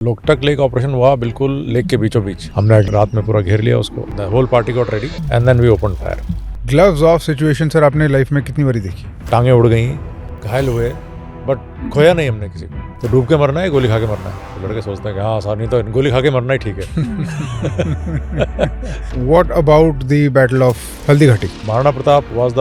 Loktak lake operation हुआ बिल्कुल lake के बीचों बीच। हमने रात में पूरा घेर लिया उसको। The whole party got ready and then we open fire. Gloves off situation sir आपने लाइफ में कितनी बारी देखी? टांगे उड़ गई, घायल हुए, बट खोया नहीं हमने किसी को। तो डूब के मरना है, गोली खा के मरना है। तो लड़के सोचते हैं कि हाँ आसान नहीं, तो गोली खा के मरना ही ठीक है। What about the battle of Haldi Ghati? Maharana Pratap was the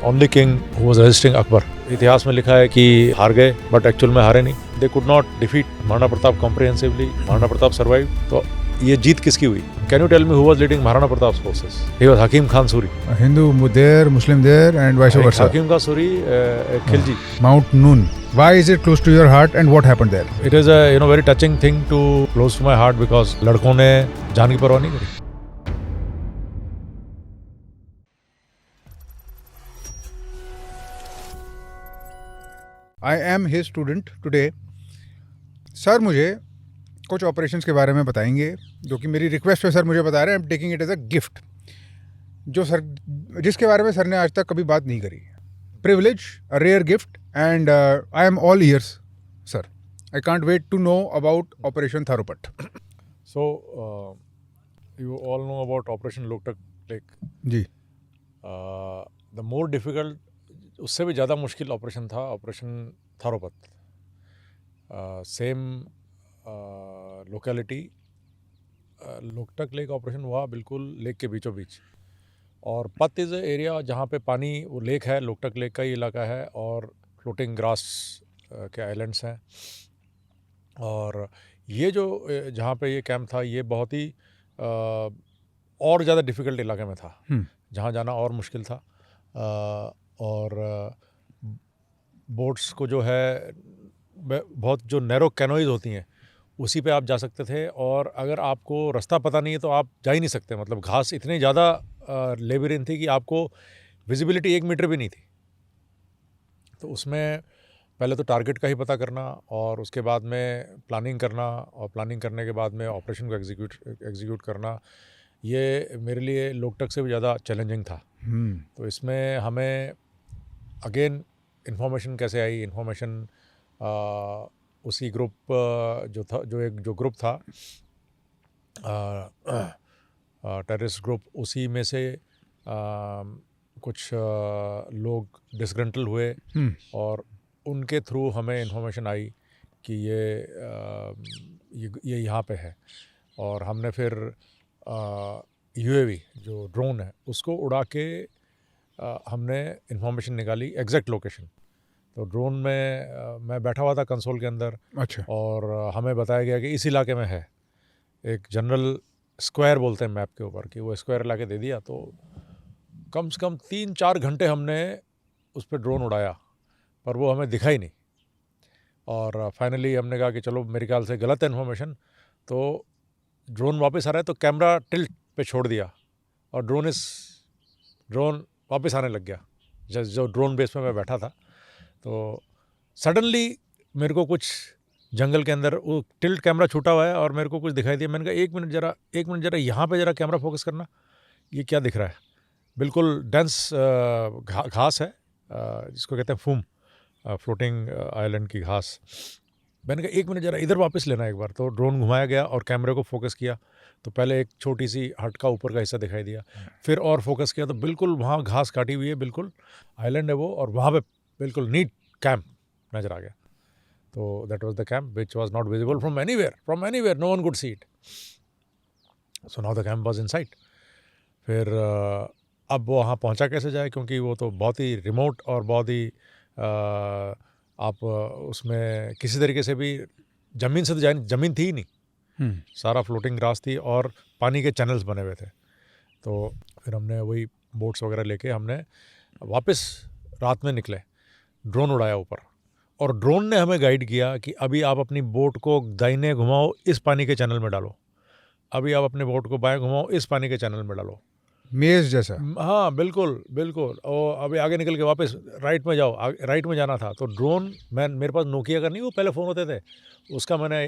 only king who was resisting Akbar. इतिहास में लिखा है कि हार गए, बट एक्चुअल में हारे नहीं। They could not defeat Maharana Pratap comprehensively. Maharana Pratap survive. तो ये जीत किसकी हुई? Can you tell me who was leading Maharana Pratap forces? He was Hakim Khan Suri. Hindu there, Muslim there and vice versa. Hakim Khan Suri, Khilji. Mount noon. Why is it close to your heart and what happened there? It is a very touching thing to close to my heart because लड़कों ने जान की परवाह नहीं करी। I am his student today. Sir मुझे कुछ operations के बारे में बताएंगे जो कि मेरी रिक्वेस्ट है। सर मुझे बता रहे हैं, I am taking it as a gift, जो सर जिसके बारे में सर ने आज तक कभी बात नहीं करी। Privilege, a rare gift, and I am all ears sir. I can't wait to know about operation थारूपट. So you all know about Operation Loktak Lake. जी. The more difficult, उससे भी ज़्यादा मुश्किल ऑपरेशन था ऑपरेशन थारोपत। Same locality, Loktak lake operation हुआ बिल्कुल लेक के बीचों बीच। और पत इज़ एरिया जहाँ पे पानी, वो लेक है, लोकटक लेक का ही इलाका है, और फ्लोटिंग ग्रास के आइलैंड्स हैं। और ये जो जहाँ पे ये कैंप था, ये बहुत ही और ज़्यादा डिफ़िकल्ट इलाके में था, जहाँ जाना और मुश्किल था। और बोट्स को जो है बहुत जो नैरो कैनोइज होती हैं उसी पे आप जा सकते थे, और अगर आपको रास्ता पता नहीं है तो आप जा ही नहीं सकते। मतलब घास इतनी ज़्यादा लेबिरिन थी कि आपको विजिबिलिटी 1 मीटर भी नहीं थी। तो उसमें पहले तो टारगेट का ही पता करना, और उसके बाद में प्लानिंग करना, और प्लानिंग करने के बाद में ऑपरेशन को एग्जीक्यूट करना, ये मेरे लिए लोकटक से भी ज़्यादा चैलेंजिंग था। तो इसमें हमें अगेन इन्फॉर्मेशन कैसे आई? इन्फॉर्मेशन उसी ग्रुप जो ग्रुप था, टेररिस्ट ग्रुप, उसी में से कुछ लोग डिसग्रंटल हुए, और उनके थ्रू हमें इन्फॉर्मेशन आई कि ये यहाँ पे है। और हमने फिर UAV जो ड्रोन है उसको उड़ा के हमने इन्फॉर्मेशन निकाली, एग्जैक्ट लोकेशन। तो ड्रोन में मैं बैठा हुआ था कंसोल के अंदर। अच्छा. और हमें बताया गया कि इस इलाके में है। एक जनरल स्क्वायर बोलते हैं मैप के ऊपर, कि वो स्क्वायर ला के दे दिया। तो कम से कम 3-4 घंटे हमने उस पर ड्रोन उड़ाया, पर वो हमें दिखा ही नहीं। और फाइनली हमने कहा कि चलो, मेरे ख्याल से गलत है इन्फॉर्मेशन। तो ड्रोन वापस आ रहा है, तो कैमरा टिल्ट पे छोड़ दिया, और ड्रोन वापस आने लग गया जो ड्रोन बेस पे मैं बैठा था। तो सडनली मेरे को कुछ जंगल के अंदर वो टिल्ट कैमरा छूटा हुआ है, और मेरे को कुछ दिखाई दिया। मैंने कहा एक मिनट जरा यहाँ पे जरा कैमरा फोकस करना, ये क्या दिख रहा है? बिल्कुल डेंस घास है, जिसको कहते हैं फूम, फ्लोटिंग आइलैंड की घास। मैंने कहा एक मिनट जरा इधर वापस लेना एक बार। तो ड्रोन घुमाया गया और कैमरे को फोकस किया, तो पहले एक छोटी सी हट का ऊपर का हिस्सा दिखाई दिया। फिर और फोकस किया तो बिल्कुल वहाँ घास काटी हुई है, बिल्कुल आइलैंड है वो, और वहाँ पे बिल्कुल नीट कैंप नज़र आ गया। तो that was the camp which was not visible from anywhere, no one could see it. So now the camp was in sight. फिर अब वो वहाँ पहुँचा कैसे जाए, क्योंकि वो तो बहुत ही रिमोट और बहुत ही आप उसमें किसी तरीके से भी ज़मीन से तो ज़मीन थी ही नहीं, सारा फ्लोटिंग ग्रास थी, और पानी के चैनल्स बने हुए थे। तो फिर हमने वही बोट्स वगैरह लेके हमने वापस रात में निकले, ड्रोन उड़ाया ऊपर, और ड्रोन ने हमें गाइड किया कि अभी आप अपनी बोट को दाहिने घुमाओ, इस पानी के चैनल में डालो। अभी आप अपने बोट को बाएं घुमाओ, इस पानी के चैनल में डालो। मेज जैसा. हाँ बिल्कुल। और अभी आगे निकल के वापस राइट में जाओ, राइट में जाना था। तो ड्रोन, मेरे पास नोकिया का नहीं, वो पहले फ़ोन होते थे, उसका मैंने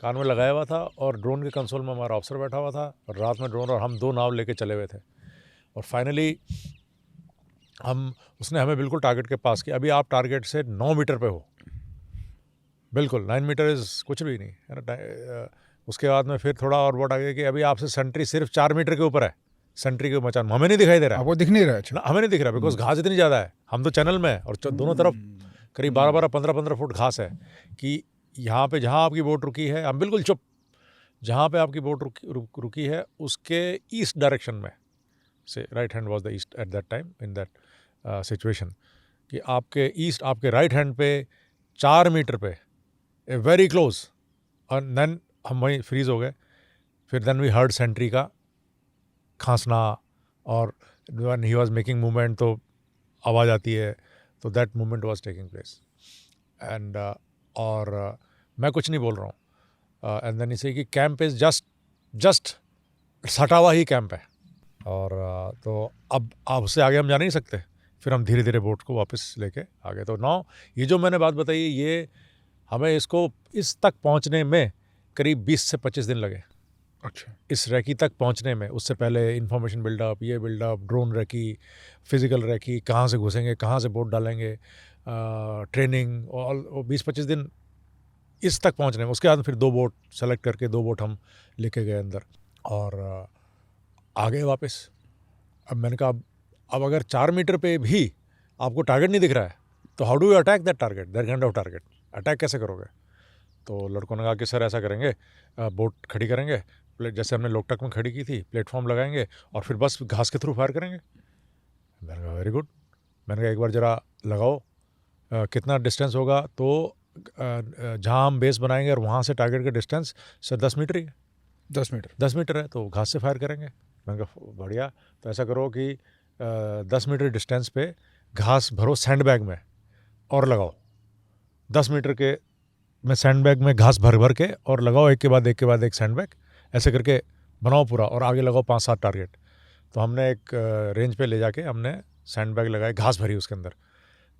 कान में लगाया हुआ था, और ड्रोन के कंसोल में हमारा ऑफिसर बैठा हुआ था, और रात में ड्रोन और हम 2 नाव लेके चले हुए थे। और फाइनली उसने हमें बिल्कुल टारगेट के पास किया। अभी आप टारगेट से 9 मीटर पे हो, बिल्कुल 9 मीटर इज़ कुछ भी नहीं है ना। उसके बाद में फिर थोड़ा और बोट आगे कि अभी आपसे सेंट्री सिर्फ 4 मीटर के ऊपर है, सेंट्री के मचान हमें नहीं दिखाई दे रहा है। आपको दिख नहीं रहा? अच्छा। ना हमें नहीं दिख रहा बिकॉज घास इतनी ज़्यादा है, हम तो चैनल में है और दोनों तरफ करीब 12-12 15-15 फुट घास है कि यहाँ पे जहाँ आपकी बोट रुकी है हम बिल्कुल चुप, जहाँ पे आपकी बोट रुकी है उसके ईस्ट डायरेक्शन में से right hand was the east eight that time in that situation कि आपके ईस्ट आपके राइट हैंड पे 4 मीटर पे ए वेरी क्लोज, और देन हम वहीं फ्रीज हो गए। फिर देन वी हर्ड सेंट्री का खांसना और when he was making movement तो आवाज़ आती है, तो that movement was taking place and और मैं कुछ नहीं बोल रहा हूँ एंड देन इसे कि कैंप इज़ जस्ट सटा हुआ ही कैंप है और तो अब उससे आगे हम जा नहीं सकते। फिर हम धीरे धीरे बोट को वापस लेके आ गए। तो नाउ ये जो मैंने बात बताई ये हमें इसको इस तक पहुंचने में करीब 20 से 25 दिन लगे। अच्छा। इस रैकी तक पहुंचने में, उससे पहले इंफॉर्मेशन बिल्डअप, ये buildup, drone recce, physical recce, कहाँ से घुसेंगे, कहाँ से बोट डालेंगे, ट्रेनिंग और 20-25 दिन इस तक पहुंचने में। उसके बाद फिर 2 बोट सेलेक्ट करके 2 बोट हम लेके गए अंदर और आ गए वापस। अब मैंने कहा अब अगर 4 मीटर पे भी आपको टारगेट नहीं दिख रहा है तो how do you attack that target, that kind of target, attack कैसे करोगे? तो लड़कों ने कहा कि सर ऐसा करेंगे, बोट खड़ी करेंगे जैसे हमने लोकटक में खड़ी की थी, प्लेटफॉर्म लगाएंगे और फिर बस घास के थ्रू फायर करेंगे। मैंने कहा वेरी गुड। मैंने कहा एक बार ज़रा लगाओ कितना डिस्टेंस होगा, तो जहाँ हम बेस बनाएंगे और वहाँ से टारगेट का डिस्टेंस सर 10 मीटर ही है। 10 मीटर है तो घास से फायर करेंगे। मैंने कहा बढ़िया, तो ऐसा करो कि 10 मीटर डिस्टेंस पे घास भरो सैंड बैग में और लगाओ। 10 मीटर के में सैंड बैग में घास भर भर के और लगाओ, एक के बाद एक सैंड बैग, ऐसे करके बनाओ पूरा और आगे लगाओ 5-7 टारगेट। तो हमने एक रेंज पे ले जाके हमने सैंड बैग लगाए, घास भरी उसके अंदर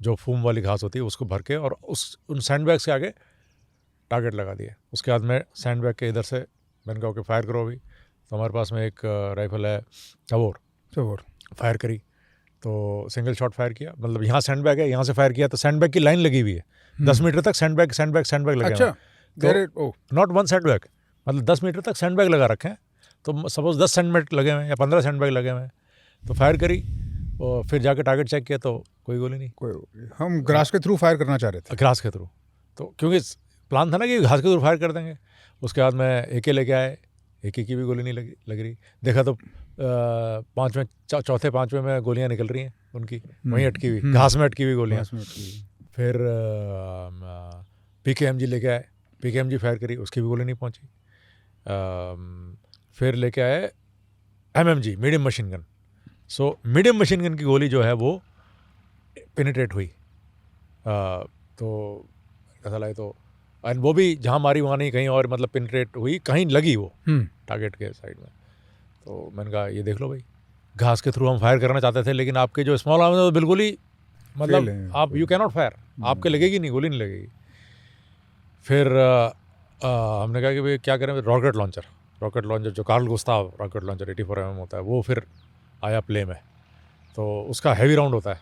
जो फूम वाली घास होती है उसको भर के और उन सैंड बैग से आगे टारगेट लगा दिए। उसके बाद में सैंड बैग के इधर से मैंने कहा कि फायर करो अभी। तो हमारे पास में एक राइफल है तवोर, फायर करी तो सिंगल शॉट फायर किया, मतलब यहाँ सैंड बैग है, यहाँ से फायर किया तो सैंड बैग की लाइन लगी हुई है 10 मीटर तक सैंड बैग लगे। अच्छा। तो नॉट वन सैंड बैग, मतलब 10 मीटर तक सैंड बैग लगा रखे हैं। तो सपोज 10 सैंड बैग लगे हुए हैं या 15 सैंड बैग लगे हुए हैं, तो फायर करी और फिर जाके टारगेट चेक किया तो कोई गोली नहीं। हम ग्रास के थ्रू फायर करना चाह रहे थे। ग्रास के थ्रू, तो क्योंकि प्लान था ना कि घास के थ्रू फायर कर देंगे। उसके बाद में AK लेके आए, AK की भी गोली नहीं लग रही। देखा तो चौथे पाँचवें में गोलियां निकल रही हैं उनकी, वहीं अटकी हुई घास में अटकी हुई गोलियां। फिर PKMG लेके आए, PKMG फायर करी, उसकी भी गोली नहीं पहुंची। फिर लेके आए MMG medium machine gun. So medium machine gun की गोली जो है वो पेनिट्रेट हुई, तो ऐसा लगे तो एंड वो भी जहाँ मारी वहाँ नहीं, कहीं और मतलब पेनिट्रेट हुई, कहीं लगी वो टारगेट के साइड में। तो मैंने कहा ये देख लो भाई, घास के थ्रू हम फायर करना चाहते थे लेकिन आपके जो स्मॉल आर्म है तो बिल्कुल ही मतलब आप यू कैन नॉट फायर, आपके लगेगी नहीं, गोली नहीं लगेगी। फिर हमने कहा कि भाई क्या करें, रॉकेट लॉन्चर जो Carl Gustav rocket launcher 84mm होता है वो फिर आया प्ले में, तो उसका हैवी राउंड होता है।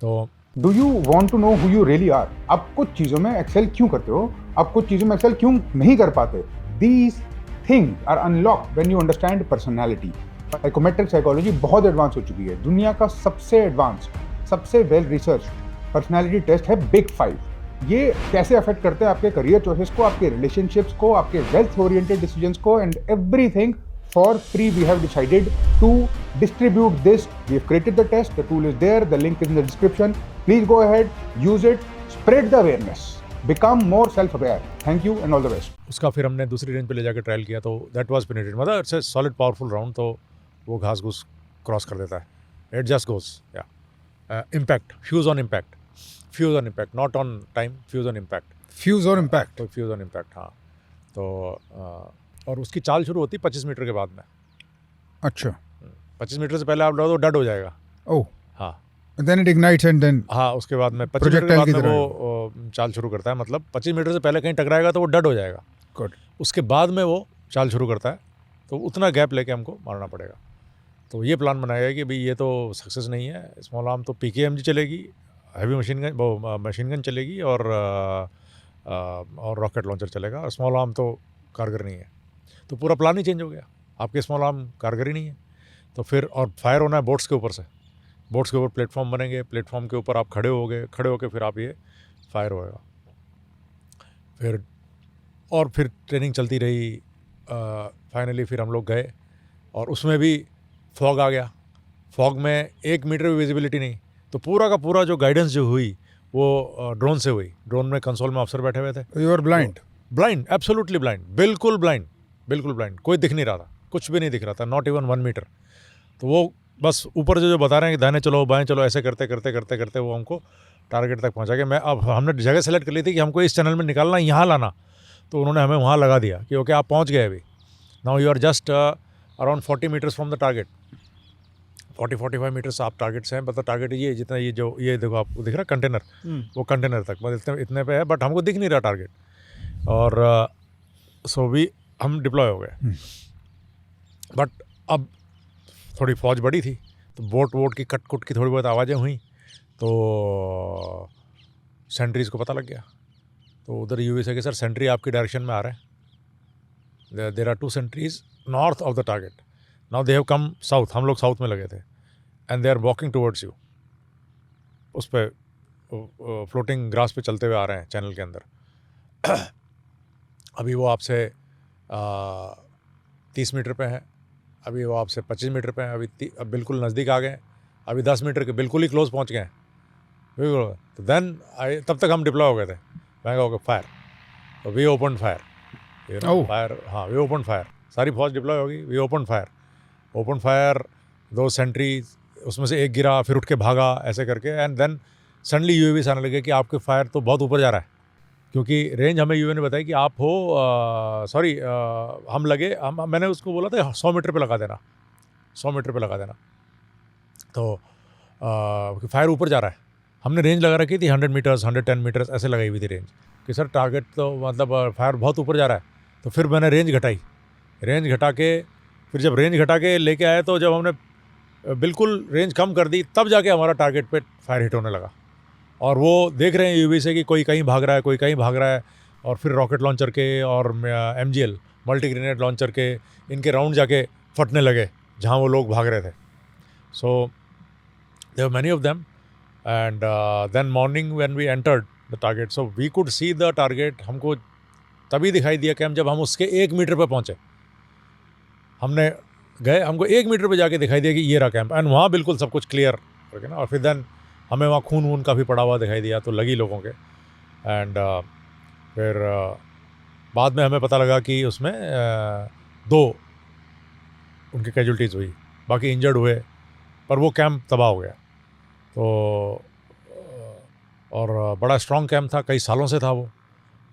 तो do you want to know who you really are? आप कुछ चीज़ों में एक्सेल क्यों करते हो, आप कुछ चीज़ों में एक्सेल क्यों नहीं कर पाते? These things are unlocked when you understand personality. Psychometric psychology बहुत एडवांस हो चुकी है, दुनिया का सबसे एडवांस, सबसे वेल रिसर्च पर्सनैलिटी टेस्ट है बिग 5। ये कैसे अफेक्ट करते हैं आपके करियर चॉइसेस को, आपके रिलेशनशिप्स को, आपके वेल्थ ओरिएंटेड डिसीजंस को, and everything for free. We have decided to distribute this. We have created the test. The tool is there. The link is in the description. Please go ahead, use it, spread the awareness, become more self-aware. Thank you and all the best. उसका फिर हमने दूसरी range पे ले जाकर trial किया तो that was penetrated, मतलब it's a solid powerful round, तो वो घास घूस क्रॉस कर देता है, इट जस्ट गोज या impact, fuse on impact, not on time, fuse on impact. हाँ, तो और उसकी चाल शुरू होती है 25 मीटर के बाद में। अच्छा। 25 मीटर से पहले आप लगाओ तो डड हो जाएगा। ओह हाँ, then it ignites and then हाँ, उसके बाद में 25 मीटर के बाद में वो चाल शुरू करता है, मतलब 25 मीटर से पहले कहीं टकराएगा तो वो डड हो जाएगा। गुड। उसके बाद में वो चाल शुरू करता है, तो उतना गैप लेके हमको मारना पड़ेगा। तो ये प्लान बनाया है कि भाई ये तो सक्सेस नहीं है, स्मॉल आर्म तो PKMG चलेगी, हैवी मशीन गन चलेगी और और रॉकेट लॉन्चर चलेगा, और स्मॉल आर्म तो कारगर नहीं है। तो पूरा प्लान ही चेंज हो गया, आपके स्मॉल आर्म कारगर ही नहीं है। तो फिर और फायर होना है बोट्स के ऊपर से, बोट्स के ऊपर प्लेटफॉर्म बनेंगे, प्लेटफॉर्म के ऊपर आप खड़े होगे फिर आप ये फायर होएगा। फिर ट्रेनिंग चलती रही। फाइनली फिर हम लोग गए और उसमें भी फॉग आ गया। फॉग में 1 मीटर भी विजिबिलिटी नहीं। तो पूरा का पूरा जो गाइडेंस जो हुई वो ड्रोन से हुई। ड्रोन में कंसोल में अफसर बैठे हुए थे। You are blind? Blind, absolutely blind, बिल्कुल ब्लाइंड, बिल्कुल ब्लाइंड, कोई दिख नहीं रहा था, कुछ भी नहीं दिख रहा था, नॉट इवन 1 मीटर। तो वो बस ऊपर जो बता रहे हैं कि दाहिने चलो बाएं चलो, ऐसे करते करते करते करते वो हमको टारगेट तक पहुंचा के, अब हमने जगह सेलेक्ट कर ली थी कि हमको इस चैनल में निकालना, यहाँ लाना। तो उन्होंने हमें वहाँ लगा दिया कि ओके आप पहुँच गए अभी, now you are just around 40 meters from the target. 40-45 meters आप टारगेट से हैं। मतलब टारगेट ये जितना ये देखो आपको दिख रहा है कंटेनर, वो कंटेनर तक बस इतने पे है, बट हमको दिख नहीं रहा टारगेट। और सो भी हम डिप्लॉय हो गए। बट अब थोड़ी फौज बड़ी थी, तो बोट की कट की थोड़ी बहुत आवाज़ें हुई, तो सेंट्रीज़ को पता लग गया। तो उधर यूवी से कि सर सेंट्री आपकी डायरेक्शन में आ रहे हैं, there are 2 sentries north of the target, now they have come south. हम लोग साउथ में लगे थे, and they are walking towards you. उस पर फ्लोटिंग ग्रास पे चलते हुए आ रहे हैं चैनल के अंदर। अभी वो आपसे 30 मीटर पे है, अभी वो आपसे 25 मीटर पे है, अब बिल्कुल नज़दीक आ गए, अभी 10 मीटर के बिल्कुल ही क्लोज पहुंच गए। बिल्कुल। तो देन तब तक हम डिप्लॉय हो गए थे। मैं कहा फायर, तो वी ओपन फायर, फायर, हाँ वी ओपन फायर, सारी फौज डिप्लॉय होगी, वी ओपन फायर, 2 सेंट्री, उसमें से एक गिरा, फिर उठ के भागा, ऐसे करके। एंड देन सडनली यूएवी से आने लगे कि आपके फायर तो बहुत ऊपर जा रहा है, क्योंकि रेंज हमें यूएवी ने बताई कि आप हो मैंने उसको बोला था 100 मीटर पे लगा देना, 100 मीटर पे लगा देना। तो फायर ऊपर जा रहा है, हमने रेंज लगा रखी थी 100 मीटर्स, 110 मीटर्स ऐसे लगाई हुई थी रेंज, कि सर टारगेट तो मतलब फायर बहुत ऊपर जा रहा है। तो फिर मैंने रेंज घटाई, रेंज घटा के, फिर जब रेंज घटा के लेके आए, तो जब हमने बिल्कुल रेंज कम कर दी, तब जाके हमारा टारगेट पे फायर हिट होने लगा। और वो देख रहे हैं यूवी से कि कोई कहीं भाग रहा है, कोई कहीं भाग रहा है। और फिर रॉकेट लॉन्चर के और MGL मल्टी ग्रेनेड लॉन्चर के इनके राउंड जाके फटने लगे जहाँ वो लोग भाग रहे थे। So there were many of them, and then morning when we entered the target, so we could see the target. हमको तभी दिखाई दिया कैंप जब हम उसके 1 मीटर पर पहुँचे। हमने गए, हमको 1 मीटर पे जाके दिखाई दिया कि ये रहा कैंप, एंड वहाँ बिल्कुल सब कुछ क्लियर करके ना। और फिर देन हमें वहाँ खून वून काफ़ी पड़ा हुआ दिखाई दिया, तो लगी लोगों के। एंड फिर बाद में हमें पता लगा कि उसमें 2 उनकी कैजुअल्टीज़ हुई, बाकी इंजर्ड हुए, पर वो कैंप तबाह हो गया। तो और बड़ा स्ट्रॉन्ग कैंप था, कई सालों से था वो,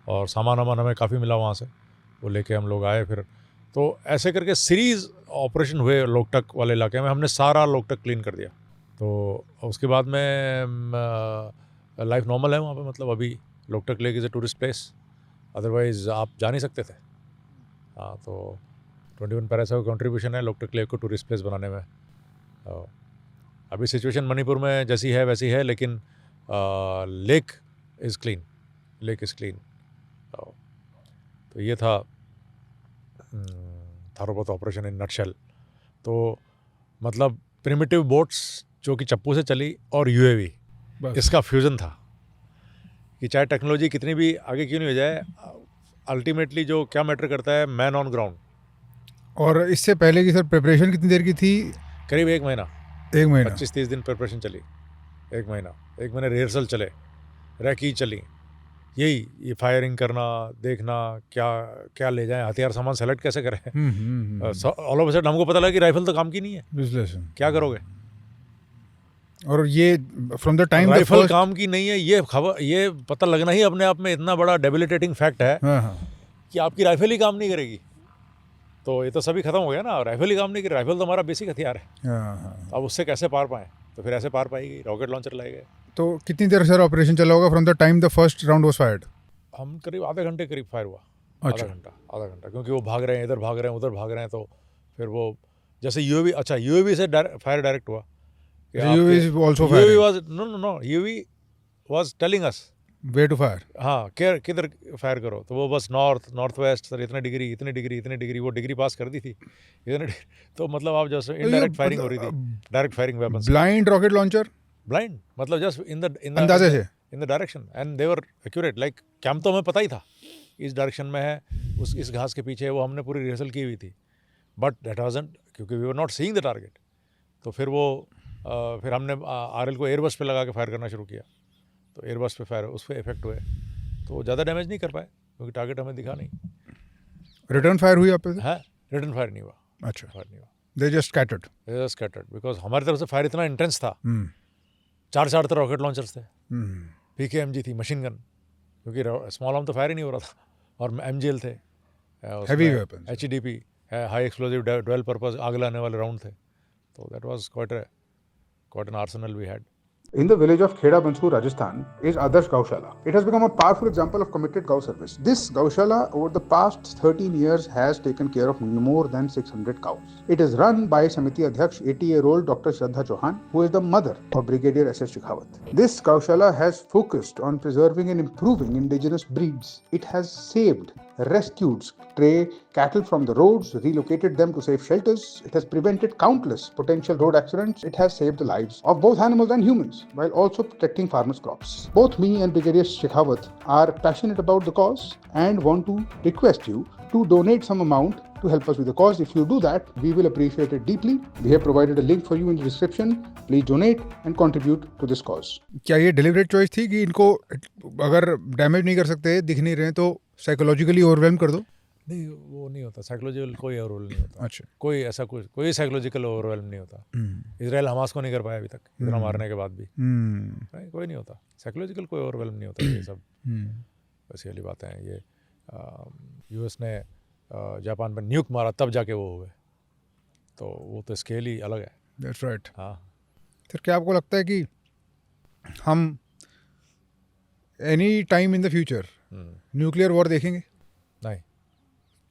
और सामान वामान हमें काफ़ी मिला वहाँ से, वो लेके हम लोग आए फिर। तो ऐसे करके सीरीज़ ऑपरेशन हुए लोकटक वाले इलाके में, हमने सारा लोकटक क्लीन कर दिया। तो उसके बाद में लाइफ नॉर्मल है वहाँ पे, मतलब अभी Loktak lake is a tourist place, otherwise आप जा नहीं सकते थे। हाँ, तो 21 पैरासा का कंट्रीब्यूशन है लोकटक लेक को टूरिस्ट प्लेस बनाने में। अभी सिचुएशन मणिपुर में जैसी है वैसी है, लेकिन lake is clean, lake is clean. तो ये था थारोपोत ऑपरेशन इन नटशेल। तो मतलब प्रिमिटिव बोट्स जो कि चप्पू से चली, और यूएवी, इसका फ्यूज़न था कि चाहे टेक्नोलॉजी कितनी भी आगे क्यों नहीं हो जाए, अल्टीमेटली जो क्या मैटर करता है, मैन ऑन ग्राउंड। और इससे पहले की सर प्रिपरेशन कितनी देर की थी? करीब 1 महीना, 25-30 दिन प्रिपरेशन चली, 1 महीना रिहर्सल चले, रैकी चली, यही ये फायरिंग करना, देखना क्या क्या ले जाएं, हथियार सामान सेलेक्ट कैसे करें। ऑल ऑफ अ सडन हमको पता लगा कि राइफल तो काम की नहीं है, क्या करोगे। और ये फ्रॉम द टाइम राइफल काम की नहीं है, ये पता लगना ही अपने आप में इतना बड़ा डेबिलिटेटिंग फैक्ट है कि आपकी राइफल ही काम नहीं करेगी। तो ये तो सभी खत्म हो गया ना, राइफल ही काम नहीं करेगी, राइफल तो हमारा बेसिक हथियार है। अब उससे कैसे पार पाएँ, तो फिर ऐसे पार पाएगी, रॉकेट लॉन्चर लाए गए। तो कितनी देर सर ऑपरेशन चला होगा from the time the first round was fired? हम करीब आधे घंटे करीब फायर हुआ। आधा घंटा, क्योंकि वो भाग रहे हैं, इधर भाग रहे हैं, उधर भाग रहे हैं। तो फिर वो जैसे यूएवी से फायर डायरेक्ट हुआ, UAV was telling us way to fire. हाँ किधर फायर करो, तो वो बस नॉर्थ वेस्ट सर, इतने डिग्री वो डिग्री पास कर दी थी इतने तो मतलब आप जैसे इनडायरेक्ट फायरिंग हो रही थी, डायरेक्ट फायरिंग वेपन से, ब्लाइंड रॉकेट लॉन्चर, ब्लाइंड मतलब जस्ट अंदाजे से. In the direction and they were accurate. Like camp तो हमें पता ही था इस डायरेक्शन में है, इस घास के पीछे है, वो हमने पूरी रिहर्सल की हुई थी, बट दैट वाजंट, क्योंकि we were not seeing the target. तो फिर फिर हमने आरएल को एयरबस पे लगा के फायर करना शुरू किया, तो एयरबस पे फायर उस पर इफेक्ट हुए, तो ज़्यादा डैमेज नहीं कर पाए क्योंकि टारगेट हमें दिखा नहीं. रिटर्न फायर हुई आप पे से? है रिटर्न फायर नहीं हुआ. अच्छा. फायर नहीं हुआ, they just scattered. Scattered, because हमारी तरफ से फायर इतना इंटेंस था. 4 तो रॉकेट लॉन्चर्स थे, PKMG थी, मशीन गन, क्योंकि स्मॉल आर्म तो फायर ही नहीं हो रहा था, और MGL थे, Heavy weapons. HEDP है, हाई एक्सप्लोजिव डुअल पर्पस आग लाने वाले राउंड थे, तो that was quite an arsenal we had. In the village of Kheda Bansur, Rajasthan, is Adarsh Gaushala. It has become a powerful example of committed Gau service. This Gaushala, over the past 13 years, has taken care of more than 600 cows. It is run by Samiti Adhyaksh, 80-year-old Dr. Shraddha Chauhan, who is the mother of Brigadier SS Shekhawat. This Gaushala has focused on preserving and improving indigenous breeds. It has saved, rescued stray cattle from the roads, relocated them to safe shelters. It has prevented countless potential road accidents. It has saved the lives of both animals and humans, while also protecting farmers' crops. Both me and Brigadier Shekhawat are passionate about the cause and want to request you to donate some amount to help us with the cause. If you do that, we will appreciate it deeply. We have provided a link for you in the description. Please donate and contribute to this cause. क्या ये deliberate choice थी कि इनको अगर damage नहीं कर सकते, दिख नहीं रहे, तो साइकोलॉजिकली ओवरवेल्म कर दो? नहीं, वो नहीं होता साइकोलॉजिकल, कोई ओवरवेल्म नहीं होता. अच्छा. कोई ऐसा कोई साइकोलॉजिकल ओवरवेल्म नहीं होता. इजराइल हमास को नहीं कर पाया अभी तक, इतना मारने के बाद भी. नहीं, कोई नहीं होता साइकोलॉजिकल, कोई ओवरवेल्म नहीं होता. ये सब वैसी वाली बातें हैं. ये US ने जापान पर न्यूक मारा तब जाके वो हुए, तो वो तो स्केल ही अलग है. That's right. हाँ. फिर क्या आपको लगता है कि हम any time in the future nuclear war देखेंगे? नहीं.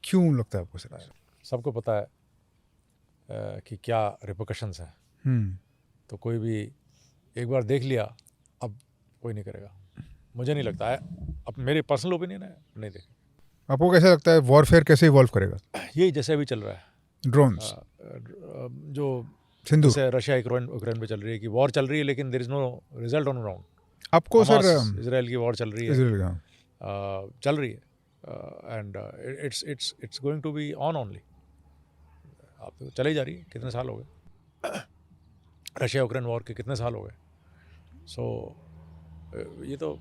क्यों लगता है आपको सर? सबको पता है कि क्या रिपोकशंस हैं. तो कोई भी एक बार देख लिया, अब कोई नहीं करेगा. मुझे नहीं लगता है, अब मेरी पर्सनल ओपिनियन है, नहीं देखें. आपको कैसा लगता है वॉरफेयर कैसे इवॉल्व करेगा? यही जैसे अभी चल रहा है, ड्रोन्स, जो सिंधु, जैसे रशिया यूक्रेन पे चल रही है, कि वॉर चल रही है लेकिन there is no result on ground. आपको सर इजराइल की वॉर चल रही है, चल रही है, and it's going to be on only. आप तो चली जा रही है. कितने साल हो गए रशिया यूक्रेन वॉर के, कितने साल हो गए. सो ये तो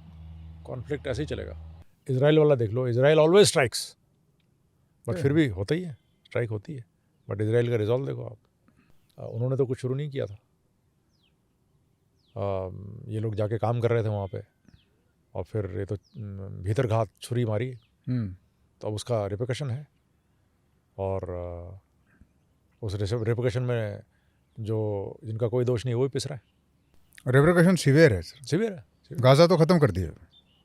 कॉन्फ्लिक्ट ऐसे ही चलेगा. इजराइल वाला देख लो, इजराइल ऑलवेज स्ट्राइक्स, बट फिर भी होता ही है, स्ट्राइक होती है. बट इजराइल का रिजॉल्व देखो आप, उन्होंने तो कुछ शुरू नहीं किया था. ये लोग जाके काम कर रहे थे वहाँ पे, और फिर ये तो भीतर घात छुरी मारी, तो अब उसका रिपोकशन है. और उस रिपोकशन में जो जिनका कोई दोष नहीं वही पिस रहा है. रिपोकशन सीवियर है सर. सीवियर है. गाजा तो खत्म कर दिया.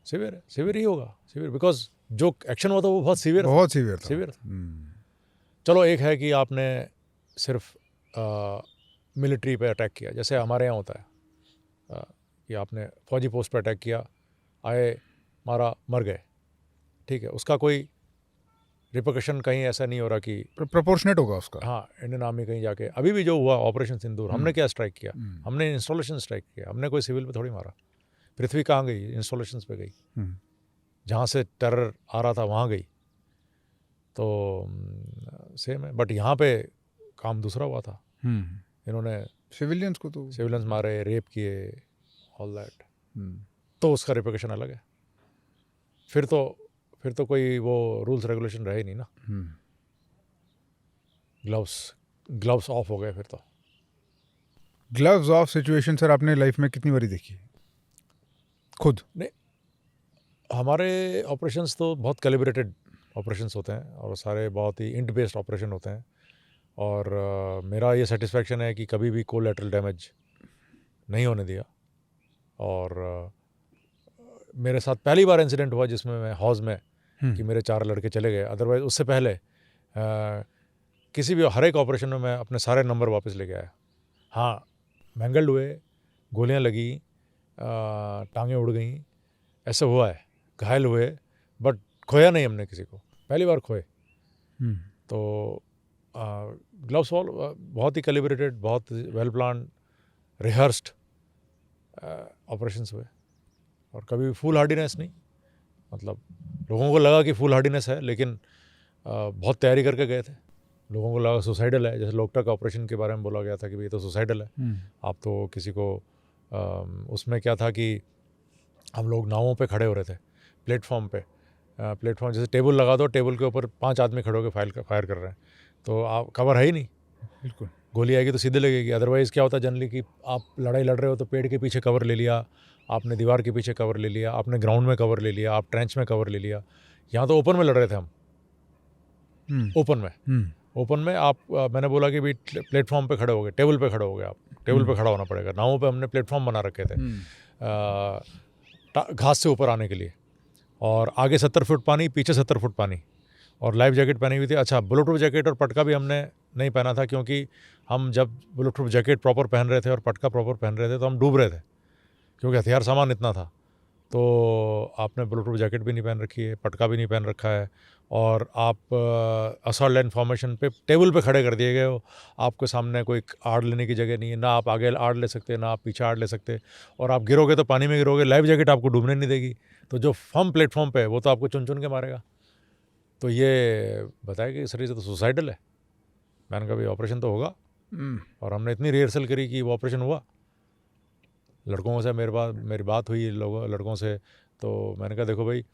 सीवियर है, सीवियर ही होगा. सीवियर बिकॉज जो एक्शन हुआ था वो बहुत सीवियर था. चलो एक है कि आपने सिर्फ मिलिट्री पे अटैक किया, जैसे हमारे यहाँ होता है कि आपने फौजी पोस्ट पे अटैक किया, आए, मारा, मर गए, ठीक है. उसका कोई रिपोकशन कहीं ऐसा नहीं हो रहा कि प्रोपोर्शनेट होगा उसका. हाँ, इंडियन आर्मी कहीं जाके अभी भी जो हुआ ऑपरेशन सिंदूर, हमने क्या स्ट्राइक किया? हमने इंस्टॉलेशन स्ट्राइक किया. हमने कोई सिविल पे थोड़ी मारा. पृथ्वी कहाँ गई? इंस्टॉलेशंस पे गई. जहाँ से टेरर आ रहा था वहाँ गई. तो सेम है, बट यहाँ पे काम दूसरा हुआ था. इन्होंने सिविलियंस मारे, रेप किए, ऑल दैट. तो उसका रिपोकशन अलग है. फिर तो कोई वो रूल्स रेगुलेशन रहे नहीं ना. ग्लव्स ऑफ हो गए. फिर तो ग्लव्स ऑफ सिचुएशन सर आपने लाइफ में कितनी बारी देखी खुद? नहीं, हमारे ऑपरेशंस तो बहुत कैलिब्रेटेड ऑपरेशंस होते हैं, और सारे बहुत ही इंट बेस्ड ऑपरेशन होते हैं. और मेरा ये सेटिस्फेक्शन है कि कभी भी कोलैटरल डैमेज नहीं होने दिया. और मेरे साथ पहली बार इंसिडेंट हुआ जिसमें मैं हौज में कि मेरे 4 लड़के चले गए. अदरवाइज उससे पहले किसी भी हर एक ऑपरेशन में मैं अपने सारे नंबर वापस लेके आया. हाँ, मैंगल्ड हुए, गोलियां लगी, टांगें उड़ गई, ऐसे हुआ है, घायल हुए, बट खोया नहीं हमने किसी को, पहली बार खोए। तो ग्लव्स ऑल बहुत ही कैलिब्रेटेड, बहुत वेल प्लान, रिहर्स्ड ऑपरेशंस हुए, और कभी फुल हार्डीनेस नहीं। मतलब लोगों को लगा कि फुल हार्डीनेस है, लेकिन बहुत तैयारी करके गए थे। लोगों को लगा सुसाइडल है, जैसे लोकटा का ऑपरेशन के बारे में बोला गया था कि ये तो सुसाइडल है। आप तो किसी को उसमें क्या था कि हम लोग नावों पे खड़े हो रहे थे, प्लेटफॉर्म पे, प्लेटफॉर्म जैसे टेबल लगा दो, टेबल के ऊपर 5 आदमी खड़े होकर फायर कर रहे हैं, तो आप कवर है ही नहीं, बिल्कुल गोली आएगी तो सीधे लगेगी। अदरवाइज़ क्या होता है जनरली कि आप लड़ाई लड़ रहे हो तो पेड़ के पीछे कवर ले लिया, आपने दीवार के पीछे कवर ले लिया, आपने ग्राउंड में कवर ले लिया, आप ट्रेंच में कवर ले लिया। यहाँ तो ओपन में लड़ रहे थे हम, ओपन में आप मैंने बोला कि भाई प्लेटफॉर्म पे खड़े हो गए, टेबल पे खड़े हो गए, आप टेबल पे खड़ा होना पड़ेगा। नावों पे हमने प्लेटफॉर्म बना रखे थे घास से ऊपर आने के लिए, और आगे 70 फुट पानी, पीछे 70 फुट पानी, और लाइफ जैकेट पहनी हुई थी। अच्छा, बुलेट प्रूफ जैकेट और पटका भी हमने नहीं पहना था, क्योंकि हम जब बुलेट प्रूफ जैकेट प्रॉपर पहन रहे थे और पटका प्रॉपर पहन रहे थे तो हम डूब रहे थे, क्योंकि हथियार सामान इतना था। तो आपने बुलेट प्रूफ जैकेट भी नहीं पहन रखी है, पटका भी नहीं पहन रखा है, और आप असॉल्ट लाइन फॉर्मेशन पे टेबल पे खड़े कर दिए गए हो। आपके सामने कोई आड़ लेने की जगह नहीं है, ना आप आगे आड़ ले सकते, ना आप पीछे आड़ ले सकते, और आप गिरोगे तो पानी में गिरोगे। लाइफ जैकेट आपको डूबने नहीं देगी, तो जो फर्म प्लेटफॉर्म पे है वो तो आपको चुन चुन के मारेगा। तो ये बताया कि सर ये तो सुसाइडल है। मैंने कहा भाई ऑपरेशन तो होगा, और हमने इतनी रिहर्सल करी कि वो ऑपरेशन हुआ। लड़कों से मेरी बात हुई लड़कों से, तो मैंने कहा देखो भाई,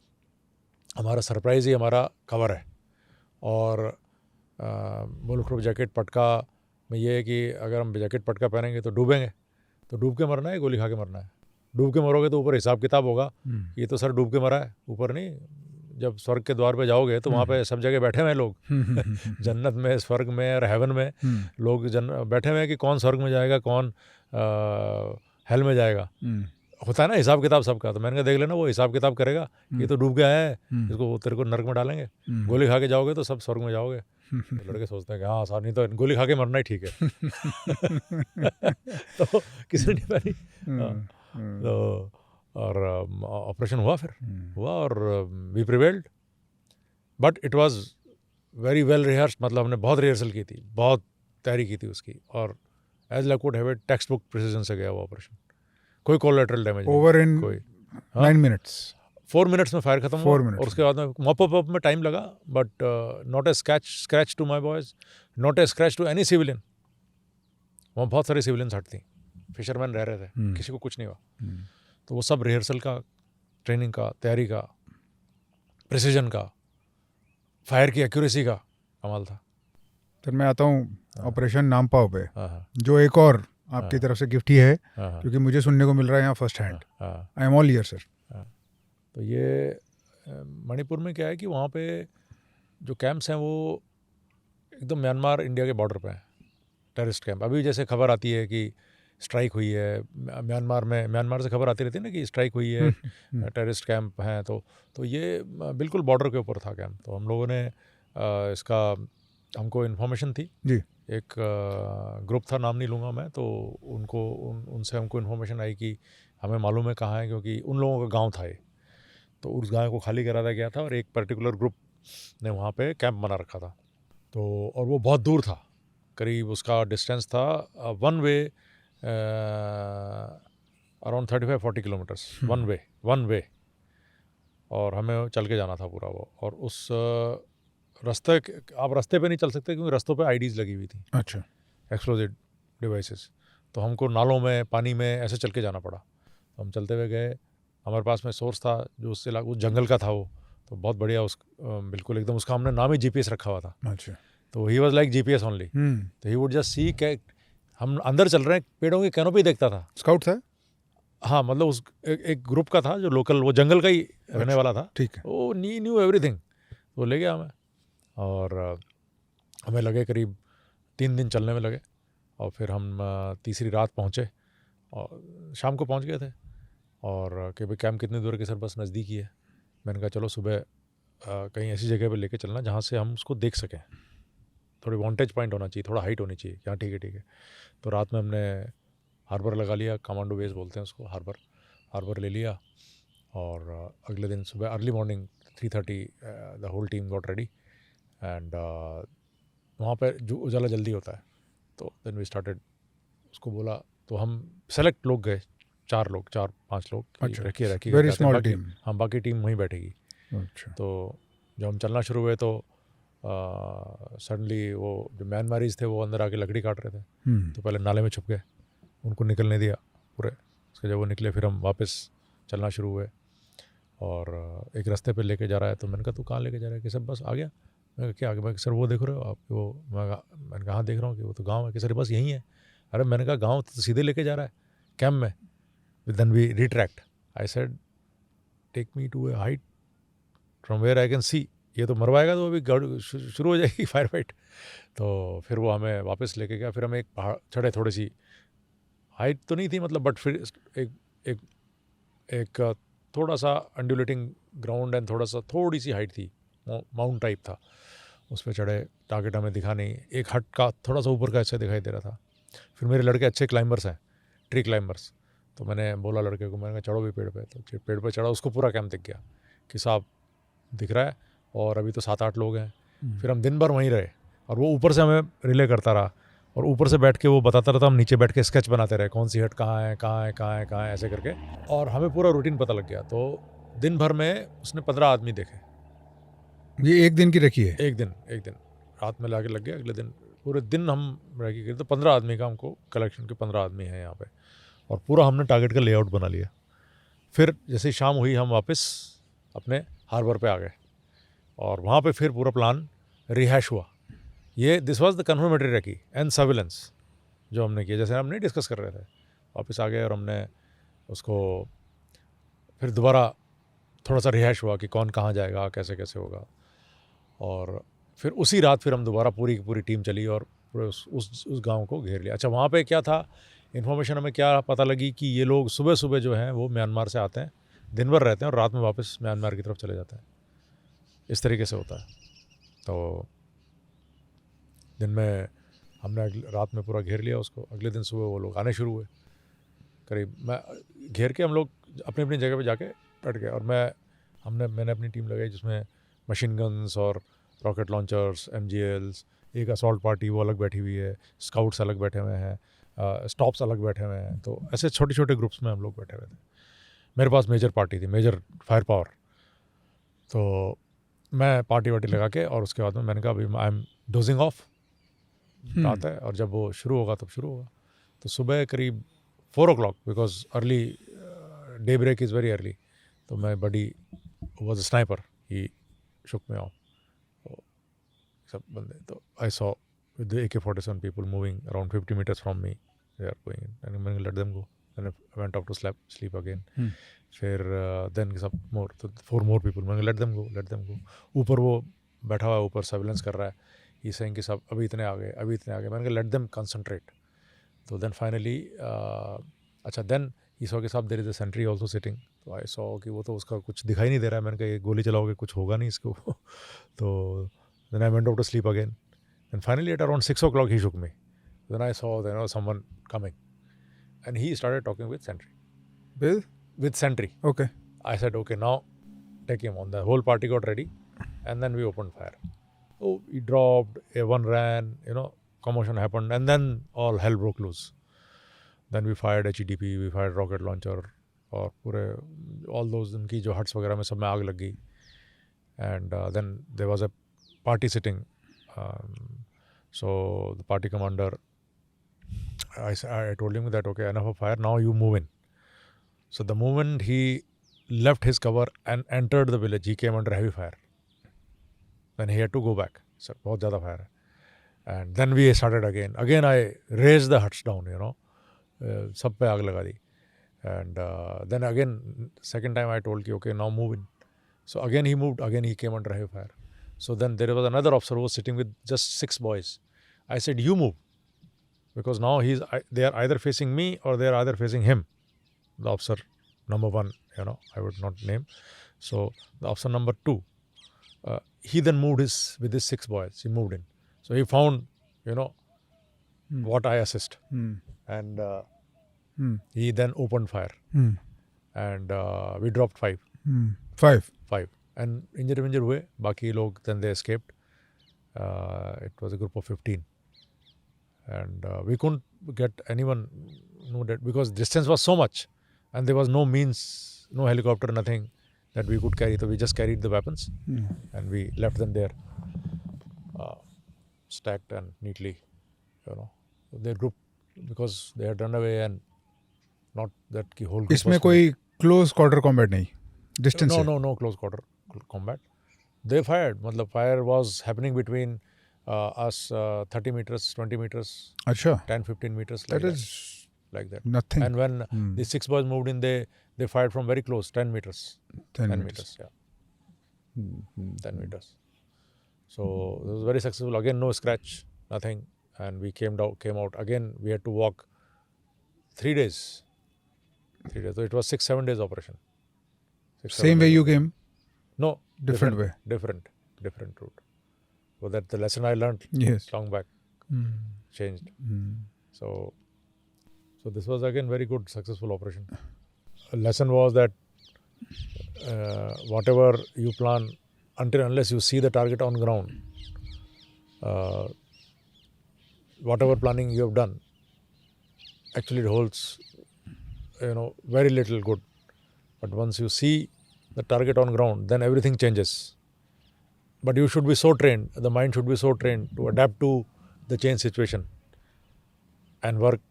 हमारा सरप्राइज़ ही हमारा कवर है, और बुलेट प्रूफ जैकेट पटका में ये है कि अगर हम जैकेट पटका पहनेंगे तो डूबेंगे, तो डूब के मरना है, गोली खा के मरना है। डूब के मरोगे तो ऊपर हिसाब किताब होगा, ये तो सर डूब के मरा है, ऊपर नहीं। जब स्वर्ग के द्वार पे जाओगे तो वहाँ पे सब जगह बैठे हुए हैं लोग, जन्नत में, स्वर्ग में और हेवन में लोग बैठे हुए हैं कि कौन स्वर्ग में जाएगा, कौन हेल में जाएगा। होता है ना हिसाब किताब सबका। तो मैंने कहा देख लेना, वो हिसाब किताब करेगा, ये तो डूब गया है, इसको तेरे को नर्क में डालेंगे, गोली खा के जाओगे तो सब स्वर्ग में जाओगे। तो लड़के सोचते हैं कि हाँ आसानी, तो गोली खा के मरना ही ठीक है। तो किसी ने नहीं पहनी। तो और ऑपरेशन हुआ, फिर हुआ, और we prevailed, but it was very well rehearsed. मतलब हमने बहुत रिहर्सल की थी, बहुत तैयारी की थी उसकी, और as luck would have it textbook precision से गया वो ऑपरेशन। कोई कोलैटरल डैमेज नहीं, ओवर इन कोई 9 minutes 4 मिनट्स में फायर खत्म हुआ, 4 minutes और उसके बाद में मॉप अप में टाइम लगा, but not a scratch to my boys, not a scratch to any civilian. वहाँ बहुत सारे सिविलियंस हट थी, फिशरमैन रह रहे थे, किसी को कुछ नहीं हुआ। तो वो सब रिहर्सल का, ट्रेनिंग का, तैयारी का, प्रिसीजन का, फायर की एक्यूरेसी का कमाल था। सर मैं आता हूँ ऑपरेशन नामपाओ पे, हाँ जो एक और आपकी तरफ से गिफ्ट ही है, हाँ क्योंकि मुझे सुनने को मिल रहा है यहाँ फर्स्ट हैंड। हाँ। आई एम ऑल ईयर सर। तो ये मणिपुर में क्या है कि वहाँ पे जो कैंप्स हैं वो एकदम म्यांमार इंडिया के बॉर्डर पे हैं, टेररिस्ट कैंप। अभी जैसे खबर आती है कि स्ट्राइक हुई है म्यांमार में, म्यांमार से खबर आती रहती है ना कि स्ट्राइक हुई है, टेररिस्ट कैंप हैं, तो ये बिल्कुल बॉर्डर के ऊपर था कैंप। तो हम लोगों ने इसका, हमको इन्फॉर्मेशन थी जी, एक ग्रुप था, नाम नहीं लूँगा मैं, तो उनसे हमको इन्फॉर्मेशन आई कि हमें मालूम है कहाँ है, क्योंकि उन लोगों का गांव था ये, तो उस गांव को खाली करा दिया गया था, और एक पर्टिकुलर ग्रुप ने वहाँ पे कैंप बना रखा था। तो और वो बहुत दूर था, करीब उसका डिस्टेंस था one way around 35-40 kilometres one way, और हमें चल के जाना था पूरा वो। और उस रास्ते, आप रास्ते पे नहीं चल सकते क्योंकि रास्तों पे आईडीज़ लगी हुई थी, अच्छा, एक्सप्लोजिव डिवाइसेस। तो हमको नालों में, पानी में ऐसे चल के जाना पड़ा। तो हम चलते हुए गए, हमारे पास में सोर्स था जो उससे उस जंगल का था वो, तो बहुत बढ़िया, बिल्कुल एकदम, उसका हमने नाम ही जीपीएस रखा हुआ था। अच्छा। तो he was like GPS only. तो ही वुड जस्ट सी के हम अंदर चल रहे हैं, पेड़ों की कैनोपी देखता था। स्काउट था? हाँ, मतलब उस एक ग्रुप का था जो लोकल, वो जंगल का ही रहने वाला था। ठीक है। वो न्यू एवरीथिंग। वो ले गया हमें, और हमें लगे करीब 3 दिन चलने में लगे, और फिर हम तीसरी रात पहुँचे, और शाम को पहुँच गए थे। और कि भाई कैंप कितनी दूर है, कि सर बस नज़दीक ही है। मैंने कहा चलो सुबह कहीं ऐसी जगह पे लेके चलना जहाँ से हम उसको देख सकें, थोड़ी वांटेज पॉइंट होना चाहिए, थोड़ा हाइट होनी चाहिए, क्या ठीक है। तो रात में हमने हार्बर लगा लिया, कमांडो बेस बोलते हैं उसको, हार्बर ले लिया, और अगले दिन सुबह early morning 3:30 the whole team got ready and वहाँ पे जो उजाला जल्दी होता है तो देन वी स्टार्टेड. उसको बोला तो हम सेलेक्ट लोग गए, 4-5 लोग अच्छा, रखिए very small team. हम बाकी टीम वहीं बैठेगी. अच्छा. तो जब हम चलना शुरू हुए तो सडनली वो जो म्यांमारीज थे वो अंदर आके लकड़ी काट रहे थे. तो पहले नाले में छुप गए, उनको निकलने दिया पूरे. उसके जब वो निकले फिर हम वापस चलना शुरू हुए और एक रास्ते पे लेके जा रहा है. तो मैंने कहा तू कहाँ लेके जा रहा है? कि सर बस आ गया. मैं कहा क्या आगे? मैं सर वो देख रहे हो आप वो? मैंने कहा हाँ देख रहा हूँ कि वो तो गाँव है. कि सर बस यहीं है. अरे मैंने कहा गाँव तो सीधे लेके जा रहा है कैम्प में. Then we retract. I said take me to a height from where I can see. ये तो मरवाएगा तो अभी शुरू हो जाएगी फायर फाइट. तो फिर वो हमें वापस लेके गया. फिर हम एक पहाड़ चढ़े, थोड़ी सी हाइट तो नहीं थी मतलब, बट फिर एक एक एक थोड़ा सा अंडुलेटिंग ग्राउंड एंड थोड़ी सी हाइट थी, माउंट टाइप था. उस पर चढ़े. टारगेट हमें दिखा नहीं. एक हट का थोड़ा सा ऊपर का ऐसे दिखाई दे रहा था. फिर मेरे लड़के अच्छे क्लाइंबर्स हैं, ट्री क्लाइंबर्स. तो मैंने बोला लड़के को, मैंने कहा चढ़ो भी पेड़ पे. तो पेड़ पे चढ़ा, उसको पूरा कैंप दिख गया कि साहब दिख रहा है और अभी तो 7-8 लोग हैं. फिर हम दिन भर वहीं रहे और वो ऊपर से हमें रिले करता रहा और ऊपर से बैठ के वो बताता रहता. हम नीचे बैठ के स्केच बनाते रहे, कौन सी हट कहाँ है ऐसे करके. और हमें पूरा रूटीन पता लग गया. तो दिन भर में उसने 15 आदमी देखे. ये एक दिन की रखी है? एक दिन रात में लाके लग गया. अगले दिन पूरे दिन हम रैकी करे तो 15 आदमी का हमको कलेक्शन के 15 आदमी हैं यहाँ पे. और पूरा हमने टारगेट का लेआउट बना लिया. फिर जैसे शाम हुई हम वापस अपने हार्बर पे आ गए और वहाँ पे फिर पूरा प्लान रिहैश हुआ. ये this was the confirmatory recce and surveillance जो हमने किया, जैसे हम नहीं डिस्कस कर रहे थे. वापस आ गए और हमने उसको फिर दोबारा थोड़ा सा रिहैश हुआ कि कौन कहाँ जाएगा, कैसे कैसे होगा. और फिर उसी रात फिर हम दोबारा पूरी की पूरी टीम चली और पूरे उस गांव को घेर लिया. अच्छा, वहाँ पे क्या था, इन्फॉर्मेशन हमें क्या पता लगी कि ये लोग सुबह सुबह जो हैं वो म्यांमार से आते हैं, दिन भर रहते हैं और रात में वापस म्यांमार की तरफ चले जाते हैं. इस तरीके से होता है. तो दिन में हमने रात में पूरा घेर लिया उसको. अगले दिन सुबह वो लोग आने शुरू हुए. करीब मैं घेर के हम लोग अपनी अपनी जगह पे जाके बैठ गए. और मैंने अपनी टीम लगाई जिसमें मशीन गन्स और रॉकेट लॉन्चर्स, MGLs, एक असॉल्ट पार्टी वो अलग बैठी हुई है, स्काउट्स अलग बैठे हुए हैं, स्टॉप्स अलग बैठे हुए हैं. तो ऐसे छोटे छोटे ग्रुप्स में हम लोग बैठे हुए थे. मेरे पास मेजर पार्टी थी, मेजर फायर पावर. तो मैं पार्टी वार्टी लगा के और उसके बाद में मैंने कहा अभी आई एम डोजिंग ऑफ. रात है और जब वो शुरू होगा तब शुरू होगा. तो सुबह करीब 4 o'clock, because early day break is very early. तो मैं buddy was a sniper, he shook me off. सब बंदे. तो I saw with the AK-47 people moving around 50 meters from me. They are going in. And I'm going to let them go. Then I went off to sleep again. फिर then सब more, तो 4 more people. मैंने let them go. ऊपर वो बैठा हुआ है, ऊपर सर्विलेंस कर रहा है. He's saying कि सब अभी इतने आ गए. मैंने कहा let them concentrate. तो then finally अच्छा then he saw कि साहब there is a sentry also sitting. तो I saw कि वो तो उसका कुछ दिखाई नहीं दे रहा है. मैंने कहा ये गोली चलाओगे कुछ होगा नहीं इसको. तो then I went off to sleep again. And finally at around 6 o'clock he shook me. Then I saw someone coming. And he started talking with sentry. With sentry. Okay. I said, okay, now take him on. The whole party got ready. And then we opened fire. Oh, he dropped, one ran, commotion happened. And then all hell broke loose. Then we fired HEDP, we fired rocket launcher. और पूरे all those उनकी जो huts वगैरह में सब में आग लग गई. And then there was a party sitting. So the party commander, I told him that, okay, enough of fire, now you move in. So the moment he left his cover and entered the village, he came under heavy fire. Then he had to go back. Sir, बहुत ज़्यादा fire है. And then we started again. Again I raised the huts down, सब पे आग लगा दी. And then again, second time I told, okay, now move in. So again he moved, again he came under heavy fire. So then there was another officer who was sitting with just 6 boys. I said, you move. Because now they are either facing me or they are either facing him. The officer number 1, I would not name. So the officer number 2, he then moved with his 6 boys. He moved in. So he found, what I assist. And he then opened fire. And we dropped 5 and injure हुए बाकी लोग, then they escaped. It was a group of 15 and we couldn't get anyone know that because distance was so much and there was no means, no helicopter, nothing that we could carry, so we just carried the weapons and we left them there stacked and neatly, their group, because they had run away and not that ki whole group इसमें was कोई close quarter combat नहीं, distance no close quarter combat. They fired, matlab fire was happening between us 30 meters, 20 meters, अच्छा, 10-15 meters, that like is like that. nothing. And when the 6 boys moved in, they fired from very close, 10 meters, 10 meters, yeah, 10 meters. So it was very successful. Again, no scratch, nothing, and we came out again. We had to walk 3 days. So it was 6-7 days operation. Same way you came, No, different way. Different route. So that the lesson I learned Yes. long back changed. So this was again very good, successful operation. A lesson was that whatever you plan, unless you see the target on ground, whatever planning you have done, actually it holds, very little good. But once you see the target on ground, then everything changes. But you should be so trained, the mind should be so trained to adapt to the change situation and work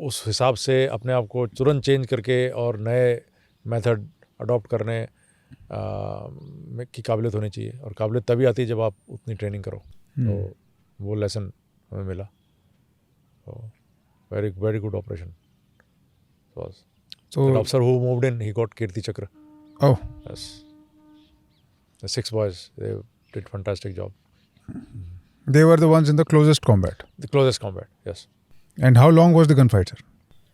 उस हिसाब से अपने आप को तुरंत change करके और नए मेथड अडॉप्ट करने की काबिलियत होनी चाहिए, और काबिलियत तभी आती है जब आप उतनी ट्रेनिंग करो. तो वो लेसन हमें मिला. तो very very good operation. So, the officer who moved in, he got Kirti Chakra. oh, Yes. The 6 boys, they did fantastic job. they were the ones in the closest combat. The closest combat, yes. And how long was the gunfight, sir?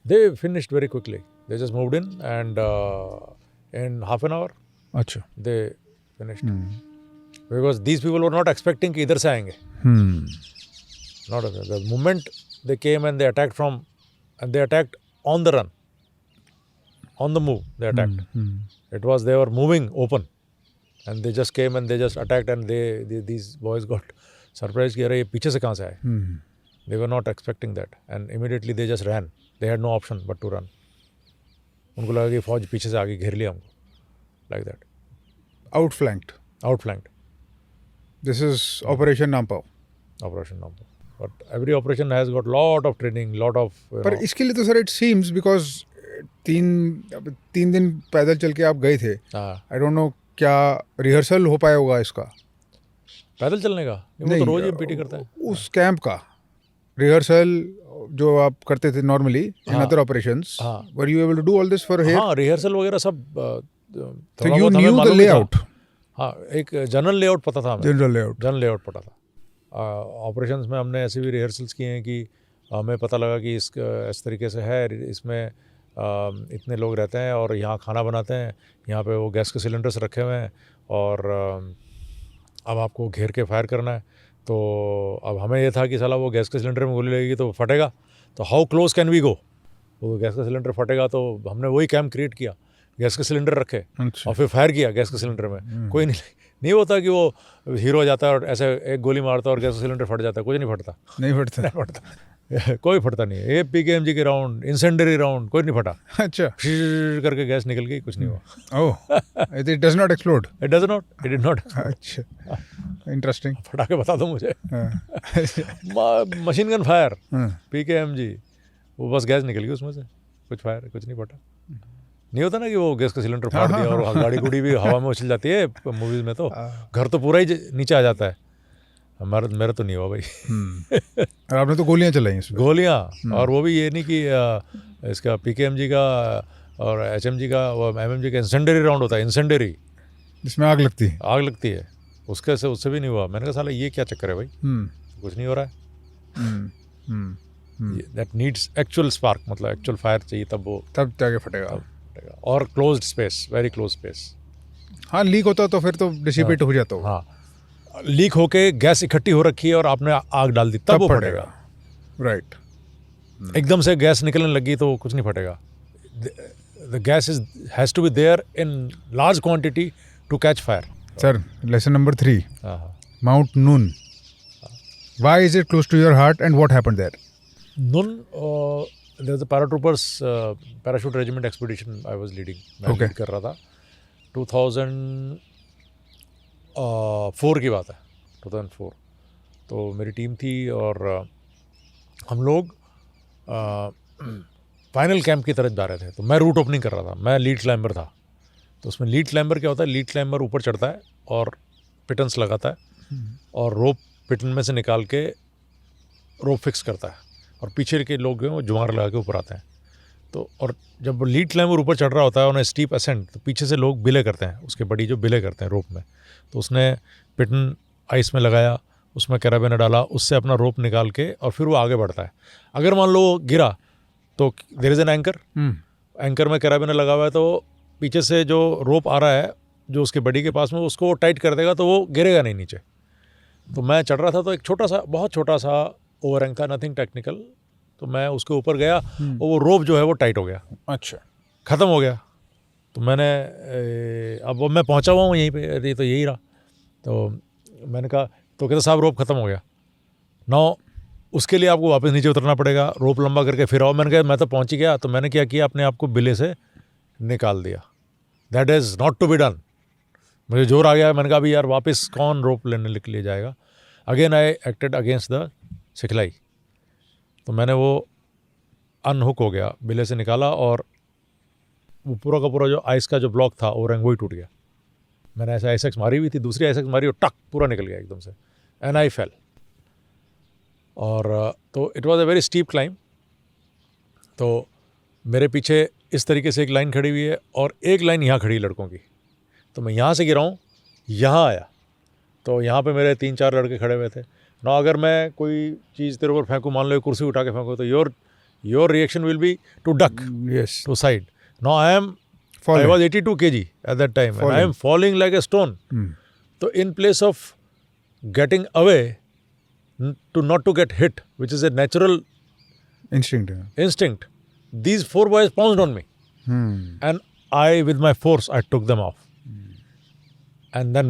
They finished very quickly. They just moved in and in half an hour, अच्छा. they finished. Because these people were not expecting कि इधर से आएंगे. Not at all. The moment they came and they attacked and they attacked on the run. On the move, they attacked. It was, they were moving open. And they just came and they just attacked, and these boys got surprised कि अरे ये पीछे से कहाँ से आए. They were not expecting that, and immediately they just ran. They had no option but to run. उनको लगा कि फौज पीछे से आगे घेर लिया हमको, like that. Outflanked. Outflanked. This is Operation Nampao. Operation number. But every operation has got lot of training, lot of. पर इसके लिए तो सर it seems because तीन दिन पैदल चल के आप गए थे. I don't know क्या रिहर्सल हो पाया होगा इसका. पैदल चलने का नहीं, वो तो रोज ही पीटी करता है. उस कैंप का रिहर्सल जो आप करते थे normally in other operations, were you able to do all this for here? हाँ, रिहर्सल वगैरह सब. तो यू न्यू द लेआउट? हाँ, एक जनरल लेआउट पता था हमें. जनरल लेआउट पता था. ऑपरेशंस में हमने ऐसे भी रिहर्सल्स किए हैं कि हमें पता लगा कि इस तरीके से है, इसमें इतने लोग रहते हैं और यहाँ खाना बनाते हैं, यहाँ पे वो गैस के सिलेंडर्स रखे हुए हैं और अब आपको घेर के फायर करना है. तो अब हमें ये था कि साला वो गैस के सिलेंडर में गोली लगेगी तो फटेगा, तो how close can we go. वो गैस का सिलेंडर फटेगा, तो हमने वही कैंप क्रिएट किया, गैस के सिलेंडर रखे और फिर फायर किया गैस के सिलेंडर में. कोई नहीं होता कि वो हीरो हो जाता है और ऐसे एक गोली मारता है और गैस का सिलेंडर फट जाता है. कुछ नहीं फटता. कोई फटता नहीं है. ये PKMG के राउंड, इंसेंडरी राउंड, कोई नहीं फटा. अच्छा. करके गैस निकल गई, कुछ नहीं हुआ. Oh, it does not explode. It did not. अच्छा, इंटरेस्टिंग. फटा के बता दो मुझे. मशीन गन फायर PKMG, वो बस गैस निकल गई उसमें से, कुछ फायर, कुछ नहीं फटा. नहीं होता ना कि वो गैस का सिलेंडर फाड़ दिया और गाड़ी गुड़ी भी हवा में उछल जाती है मूवीज में, तो घर तो पूरा ही नीचे आ जाता है. मेरा तो नहीं हुआ भाई. और आपने तो गोलियां चलाई इसमें? गोलियां, और वो भी ये नहीं कि इसका PKMG का और HMG का और MMG का इंसेंडरी राउंड होता है. इंसेंडरी जिसमें आग लगती है. उससे भी नहीं हुआ. मैंने कहा साला ये क्या चक्कर है भाई, कुछ नहीं हो रहा है. दैट नीड्स एक्चुअल स्पार्क, मतलब एक्चुअल फायर चाहिए, तब जाके फटेगा. और closed space, very close space. हाँ, लीक होता तो फिर तो डिसिपेट हो जाता. हाँ, लीक होके गैस इकट्ठी हो रखी है और आपने आग डाल दी, तब वो फटेगा. राइट. एकदम से गैस निकलने लगी तो कुछ नहीं फटेगा. the gas has to be there in large quantity to catch fire. Sir, lesson number 3. Uh-huh. Mount Noon. Why is it close to your heart and what happened there? Nun, there's a paratroopers parachute regiment expedition I was leading. मैं Okay. lead कर रहा था. 2004 की बात है. 2004. तो मेरी team थी और हम लोग फाइनल कैंप की तरफ जा रहे थे. तो मैं रूट ओपनिंग कर रहा था. मैं लीड क्लाइंबर था. तो उसमें लीड क्लाइंबर क्या होता है? लीड क्लाइंबर ऊपर चढ़ता है और पिटन्स लगाता है और रोप पिटन में से निकाल के रोप फिक्स करता है और पीछे के लोग हैं वो जुआर लगा के ऊपर आते हैं. तो और जब लीड क्लाइंबर ऊपर चढ़ रहा होता है और स्टीप असेंट, तो पीछे से लोग बिले करते हैं, उसके बड़ी जो बिले करते हैं रोप में. तो उसने पिटन आइस में लगाया, उसमें कैराबिन डाला, उससे अपना रोप निकाल के और फिर वो आगे बढ़ता है. अगर मान लो वो गिरा तो there is an anchor. Anchor में कैराबिन लगा हुआ है तो पीछे से जो रोप आ रहा है जो उसके बडी के पास में, उसको टाइट कर देगा तो वो गिरेगा नहीं नीचे. तो मैं चढ़ रहा था तो एक छोटा सा, बहुत छोटा सा ओवर हैंग था, नथिंग टेक्निकल. तो मैं उसके ऊपर गया और वो रोप जो है वो टाइट हो गया. अच्छा. ख़त्म हो गया. तो मैंने अब मैं पहुंचा हुआ हूँ यहीं पे, अरे तो यही रहा. तो मैंने कहा, तो कहते साहब रोप ख़त्म हो गया. नाउ उसके लिए आपको वापस नीचे उतरना पड़ेगा, रोप लंबा करके फिर आओ. मैंने कहा मैं तो पहुंच ही गया. तो मैंने क्या किया, अपने आप को बिले से निकाल दिया. That is not to be done. मुझे जोर आ गया. मैंने कहा अभी यार वापस कौन रोप लेने के लिए जाएगा. Again I acted against the सिखलाई. तो मैंने वो अनहुक हो गया, बिले से निकाला और वो पूरा का पूरा जो आइस का जो ब्लॉक था ओवरहैंग वही टूट गया. मैंने ऐसे आइसेक्स मारी हुई थी, दूसरी आइसेक्स मारी और टक पूरा निकल गया एकदम से. And I fail. और तो it was a very steep climb. तो मेरे पीछे इस तरीके से एक लाइन खड़ी हुई है और एक लाइन यहाँ खड़ी लड़कों की. तो मैं यहाँ से गिरा हूँ, यहाँ आया. तो यहाँ पे मेरे 3-4 लड़के खड़े हुए थे. ना अगर मैं कोई चीज़ तेरे ऊपर फेंकूँ, मान लो एक कुर्सी उठा के फेंकूँ, तो your reaction will be to duck, Yes. To side. No I Falling. Was 82 kg at that time and I am falling like a stone. तो in place of getting away to not to get hit, which is a natural Instinct. instinct, these 4 boys pounced on me. And I, with my force, I took them off. And then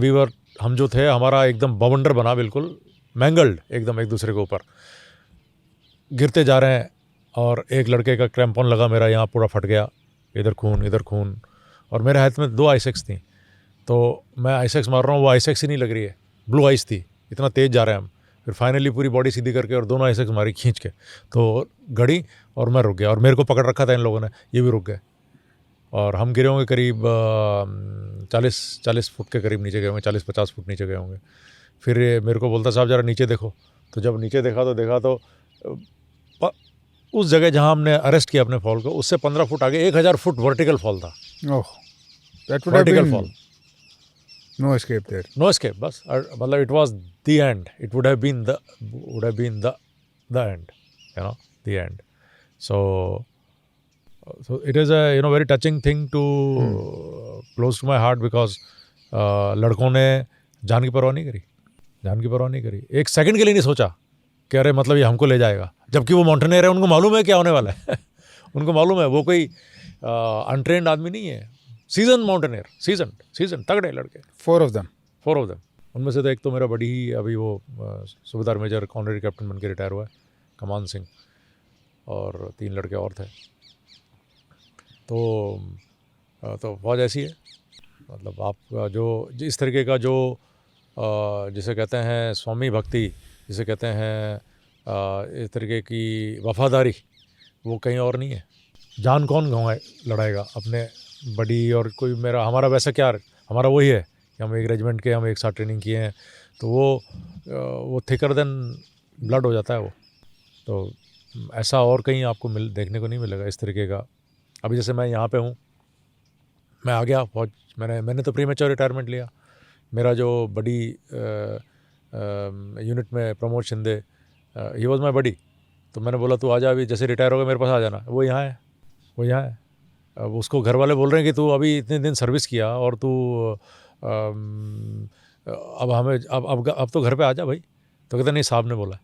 हम जो थे, हमारा एकदम बवंडर बना, बिल्कुल mangled एकदम एक दूसरे के ऊपर गिरते जा रहे हैं. और एक लड़के का क्रैम्पॉन लगा, मेरा यहाँ पूरा फट गया, इधर खून. और मेरे हाथ में 2 आइसेक्स थी. तो मैं आइसेक्स मार रहा हूँ, वो आइसेक्स ही नहीं लग रही है, ब्लू आइस थी. इतना तेज़ जा रहे हैं हम. फिर फाइनली पूरी बॉडी सीधी करके और दोनों आइसेक्स मारी खींच के, तो गड़ी और मैं रुक गया. और मेरे को पकड़ रखा था इन लोगों ने, ये भी रुक गए. और हम गिरे होंगे करीब 40 फुट के करीब नीचे गए होंगे, 40-50 फुट नीचे गए होंगे. फिर ये मेरे को बोलता साहब ज़रा नीचे देखो. तो जब नीचे देखा तो उस जगह जहाँ हमने अरेस्ट किया अपने फॉल को, उससे 15 फुट आगे 1000 फुट वर्टिकल फॉल था. Oh, that would have vertical been fall. no escape there. No escape. बस मतलब it was the end. It would have been the end, you know, the end. So it is a very touching thing to close to my heart, because लड़कों ने जान की परवाह नहीं करी. एक सेकंड के लिए नहीं सोचा कि अरे मतलब ये हमको ले जाएगा. जबकि वो माउंटेनियर है, उनको मालूम है क्या होने वाला है. उनको मालूम है, वो कोई अनट्रेंड आदमी नहीं है. सीजन माउंटेनियर, सीजन तगड़े लड़के. 4 of them. 4 of them. उनमें से तो एक तो मेरा बड़ी ही अभी वो सूबेदार मेजर ऑनरेरी कैप्टन बन के रिटायर हुआ है, कमान सिंह. और 3 लड़के और थे. तो फौज ऐसी है, मतलब आपका जो इस तरीके का जो जिसे कहते हैं स्वामी भक्ति, जिसे कहते हैं इस तरीके की वफादारी, वो कहीं और नहीं है. जान कौन लड़ाएगा अपने बड़ी. और कोई हमारा वैसा क्या, हमारा वही है कि हम एक रेजिमेंट के, हम एक साथ ट्रेनिंग किए हैं. तो वो थिकर देन ब्लड हो जाता है वो. तो ऐसा और कहीं आपको देखने को नहीं मिलेगा इस तरीके का. अभी जैसे मैं यहाँ पे हूँ, मैं आ गया फौज, मैंने तो प्रीमेच्योर रिटायरमेंट लिया. मेरा जो बड़ी यूनिट में Pramod Shinde, he was my buddy. तो मैंने बोला तू आ जा, अभी जैसे रिटायर होगा मेरे पास आ जाना. वो यहाँ है. अब उसको घर वाले बोल रहे हैं कि तू अभी इतने दिन सर्विस किया और तू अब हमें अब तो घर पे आ जा भाई. तो कहते नहीं, साहब ने बोला.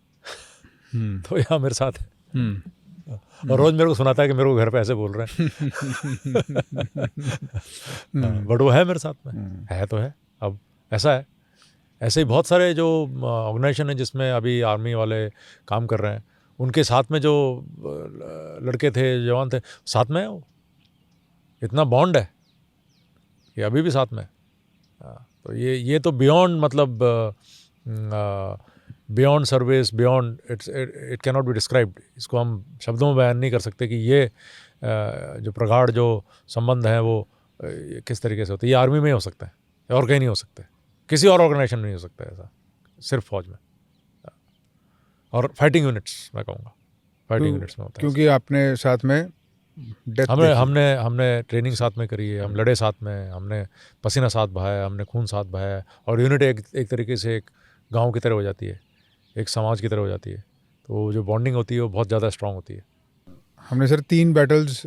तो यहाँ मेरे साथ है. और रोज़ मेरे को सुनाता है कि मेरे को घर पे ऐसे बोल रहे हैं। बट वो है मेरे साथ में, है तो है। अब ऐसा है, ऐसे ही बहुत सारे जो ऑर्गेनाइजेशन है जिसमें अभी आर्मी वाले काम कर रहे हैं, उनके साथ में जो लड़के थे, जवान थे, साथ में है वो। इतना बॉन्ड है कि अभी भी साथ में है। तो ये तो बियॉन्ड, मतलब beyond service, beyond it can not be described. इसको हम शब्दों में बयान नहीं कर सकते कि ये जो प्रगाढ़ जो संबंध हैं वो किस तरीके से होते हैं। ये आर्मी में ही हो सकता है और कहीं नहीं हो सकते, किसी और ऑर्गेनाइजेशन में नहीं हो सकता ऐसा, सिर्फ फौज में और फाइटिंग यूनिट्स। मैं कहूँगा फाइटिंग यूनिट्स में होता है। क्योंकि आपने साथ में डेथ हमने ट्रेनिंग साथ में करी है, हम लड़े साथ में, हमने पसीना साथ बहाया, हमने खून साथ बहाया, और यूनिट एक तरीके से एक गांव की तरह हो जाती है, एक समाज की तरह हो जाती है। तो जो बॉन्डिंग होती है वो बहुत ज़्यादा स्ट्रांग होती है। हमने सर 3 बैटल्स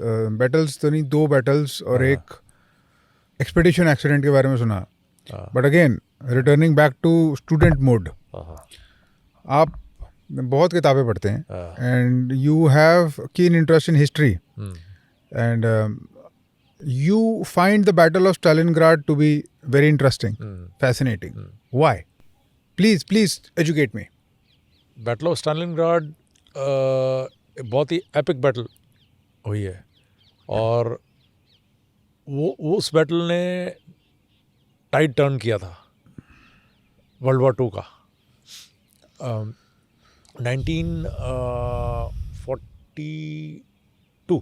तो नहीं, 2 बैटल्स और एक एक्सपेडिशन एक्सीडेंट के बारे में सुना। But again returning back to student mode, आप बहुत किताबें पढ़ते हैं and you have keen interest in history and you find the Battle of Stalingrad to be very interesting, fascinating. Why? Please educate me. Battle of Stalingrad बहुत ही epic battle हुई है, और वो उस बैटल ने टाइड टर्न किया था world war 2 का। 1942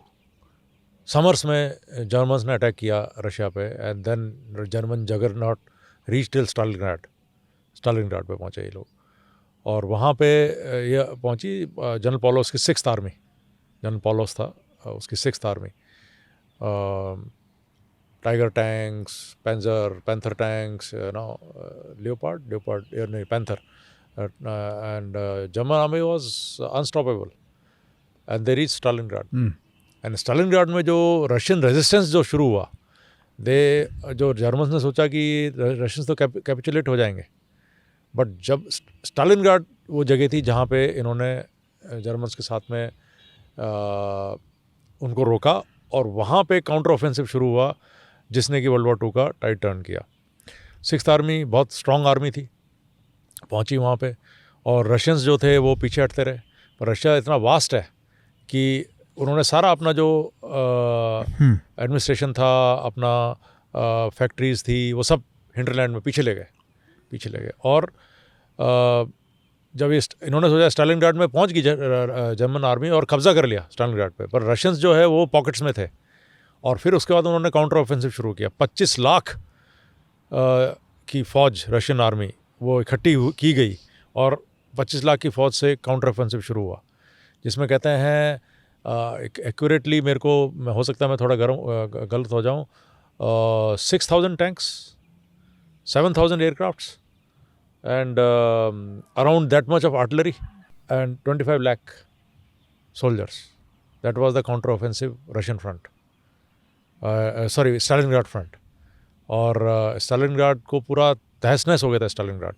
समर्स में जर्मन्स ने अटैक किया रशिया पे, and then German juggernaut reach till Stalingrad पे पहुँचे ये लोग। और वहाँ पे ये पहुँची जनरल पॉलोस की 6th आर्मी, जनरल पॉलोस था उसकी 6th army, tiger tanks, panther tanks, leopard नहीं, panther, and German army was unstoppable and they reached Stalingrad. And Stalingrad में जो रशियन रेजिस्टेंस जो शुरू हुआ, जो जर्मन्स ने सोचा कि रशियंस तो कैपिचुलेट हो जाएंगे, बट जब स्टालिनग्राड वो जगह थी जहाँ पे इन्होंने जर्मन्स के साथ में उनको रोका, और वहाँ पे काउंटर ऑफेंसिव शुरू हुआ जिसने कि वर्ल्ड वॉर 2 का टाइड टर्न किया। 6th आर्मी बहुत स्ट्रॉन्ग आर्मी थी, पहुंची वहाँ पे, और रशियंस जो थे वो पीछे हटते रहे। पर रशिया इतना वास्ट है कि उन्होंने सारा अपना जो एडमिनिस्ट्रेशन था, अपना फैक्ट्रीज़ थी, वो सब हिंटरलैंड में पीछे ले गए। और जब इन्होंने सोचा स्टालिनग्राड में पहुंच गई जर्मन आर्मी और कब्ज़ा कर लिया स्टालिनग्राड पे, पर रशियंस जो है वो पॉकेट्स में थे, और फिर उसके बाद उन्होंने काउंटर ऑफेंसिव शुरू किया। 25 लाख की फ़ौज रशियन आर्मी वो इकट्ठी की गई, और 25 लाख की फ़ौज से काउंटर ऑफेंसिव शुरू हुआ, जिसमें कहते हैं एक्यूरेटली, मेरे को हो सकता है मैं थोड़ा गलत हो जाऊं, 6,000 tanks, 7,000 aircrafts, and around that much of artillery and 25 lakh soldiers. That was the counter offensive Russian front, sorry Stalingrad front. और स्टालिनग्राड को पूरा तहस नहस हो गया था स्टालिनग्राड,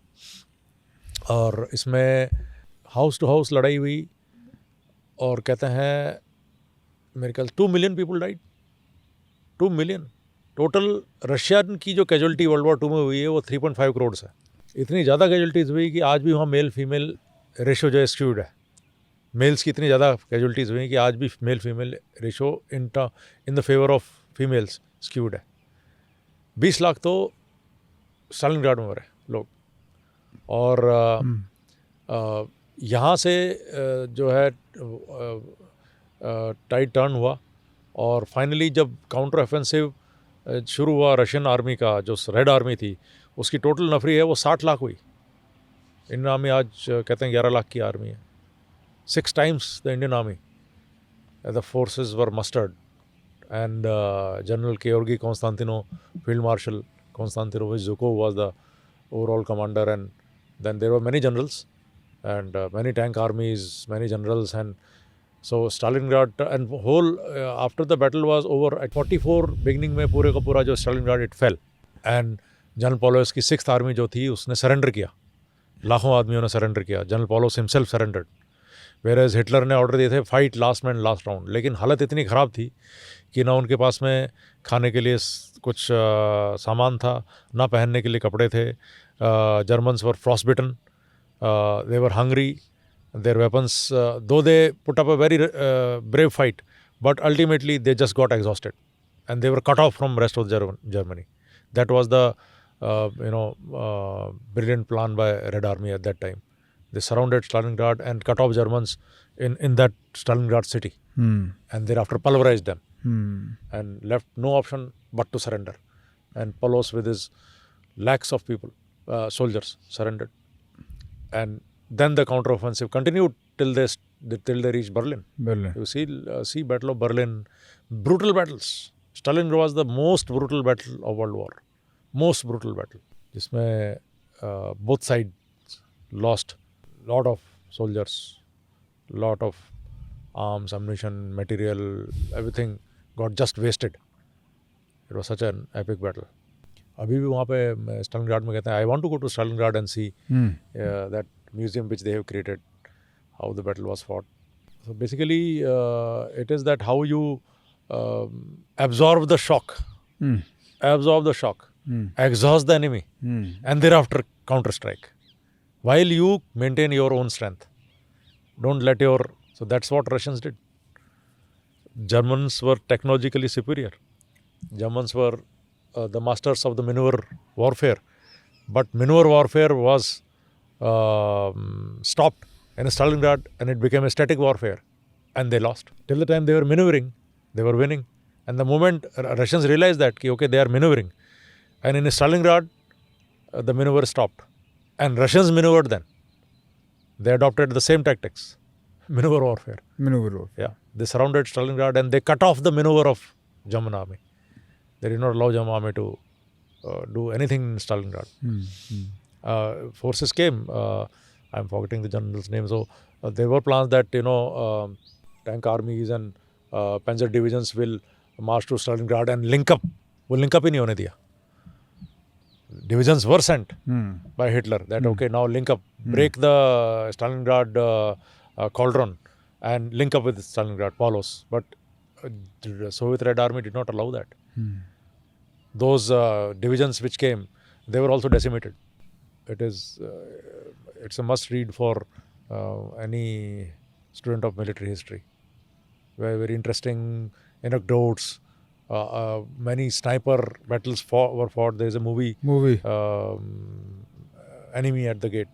और इसमें हाउस टू हाउस लड़ाई हुई, और कहते हैं मेरे ख्याल 2 million people died, 2 million total. Russian की जो कैजुअलिटी वर्ल्ड वॉर 2 में हुई है वो 3.5 करोड़ है। इतनी ज़्यादा कैजुअलिटीज़ हुई कि आज भी वहाँ मेल फीमेल रेशो जो स्क्यूड है, मेल्स की इतनी ज़्यादा कैजुअलिटीज़ हुई कि आज भी male female ratio in the favour of females skewed है। 20 लाख तो स्टालिनग्राड में मरे लोग। और यहाँ से जो है टाइड टर्न हुआ, और फाइनली जब काउंटर ऑफेंसिव शुरू हुआ रशियन आर्मी का, जो रेड आर्मी थी उसकी टोटल नफरी है वो 60 लाख हुई। इंडियन आर्मी आज कहते हैं 11 लाख की आर्मी है, 6 times the Indian army. The forces were mustard, and general Georgy Konstantinov, field marshal Konstantinovich Zhukov was the overall commander, and then there were many generals and many tank armies, many generals, and so Stalingrad and whole after the battle was over at 44 beginning में पूरे का पूरा जो Stalingrad it fell, and general Paulus की 6th army जो थी उसने surrender किया, लाखों आदमियों ने सरेंडर किया, general Paulose himself surrendered. वेरेज Hitler ने ऑर्डर दिए थे fight last man last round, लेकिन हालत इतनी ख़राब थी कि ना उनके पास में खाने के लिए कुछ सामान था, ना पहनने के लिए कपड़े थे. Germans were frostbitten, they were hungry, their weapons, though they put up a very brave fight, but ultimately they just got exhausted and they were cut off from rest of Germany. That was the brilliant plan by Red Army at that time. They surrounded Stalingrad and cut off Germans in that Stalingrad city, and thereafter pulverized them and left no option but to surrender. And Paulus with his lakhs of people, soldiers, surrendered. And then the counteroffensive continued till they reached Berlin. You see Battle of Berlin, brutal battles. Stalingrad was the most brutal battle of World War. Most brutal battle. जिसमें both sides lost lot of soldiers, lot of arms, ammunition, material, everything got just wasted. It was such an epic battle. अभी भी वहाँ पे Stalingrad में कहते हैं I want to go to Stalingrad and see that museum which they have created, how the battle was fought. So basically it is that how you absorb the shock, exhaust the enemy, and thereafter counter-strike, while you maintain your own strength. Don't let so that's what Russians did. Germans were technologically superior. Germans were the masters of the maneuver warfare, but maneuver warfare was stopped in Stalingrad and it became a static warfare, and they lost. Till the time they were maneuvering, they were winning. And the moment Russians realized that, okay, they are maneuvering, and in Stalingrad, the maneuver stopped. And Russians maneuvered then. They adopted the same tactics, maneuver warfare. Yeah, they surrounded Stalingrad and they cut off the maneuver of German army. They did not allow German army to do anything in Stalingrad. Forces came. I'm forgetting the general's name. So there were plans that tank armies and panzer divisions will march to Stalingrad and link up. वो link up ही नहीं होने दिया. Divisions were sent by Hitler that okay, now link up, break the Stalingrad cauldron and link up with Stalingrad, Paulus. But the Soviet Red Army did not allow that. Those divisions which came, they were also decimated. It's a must read for any student of military history. Very interesting anecdotes. Many sniper battles were fought. There is a movie. Enemy at the Gate.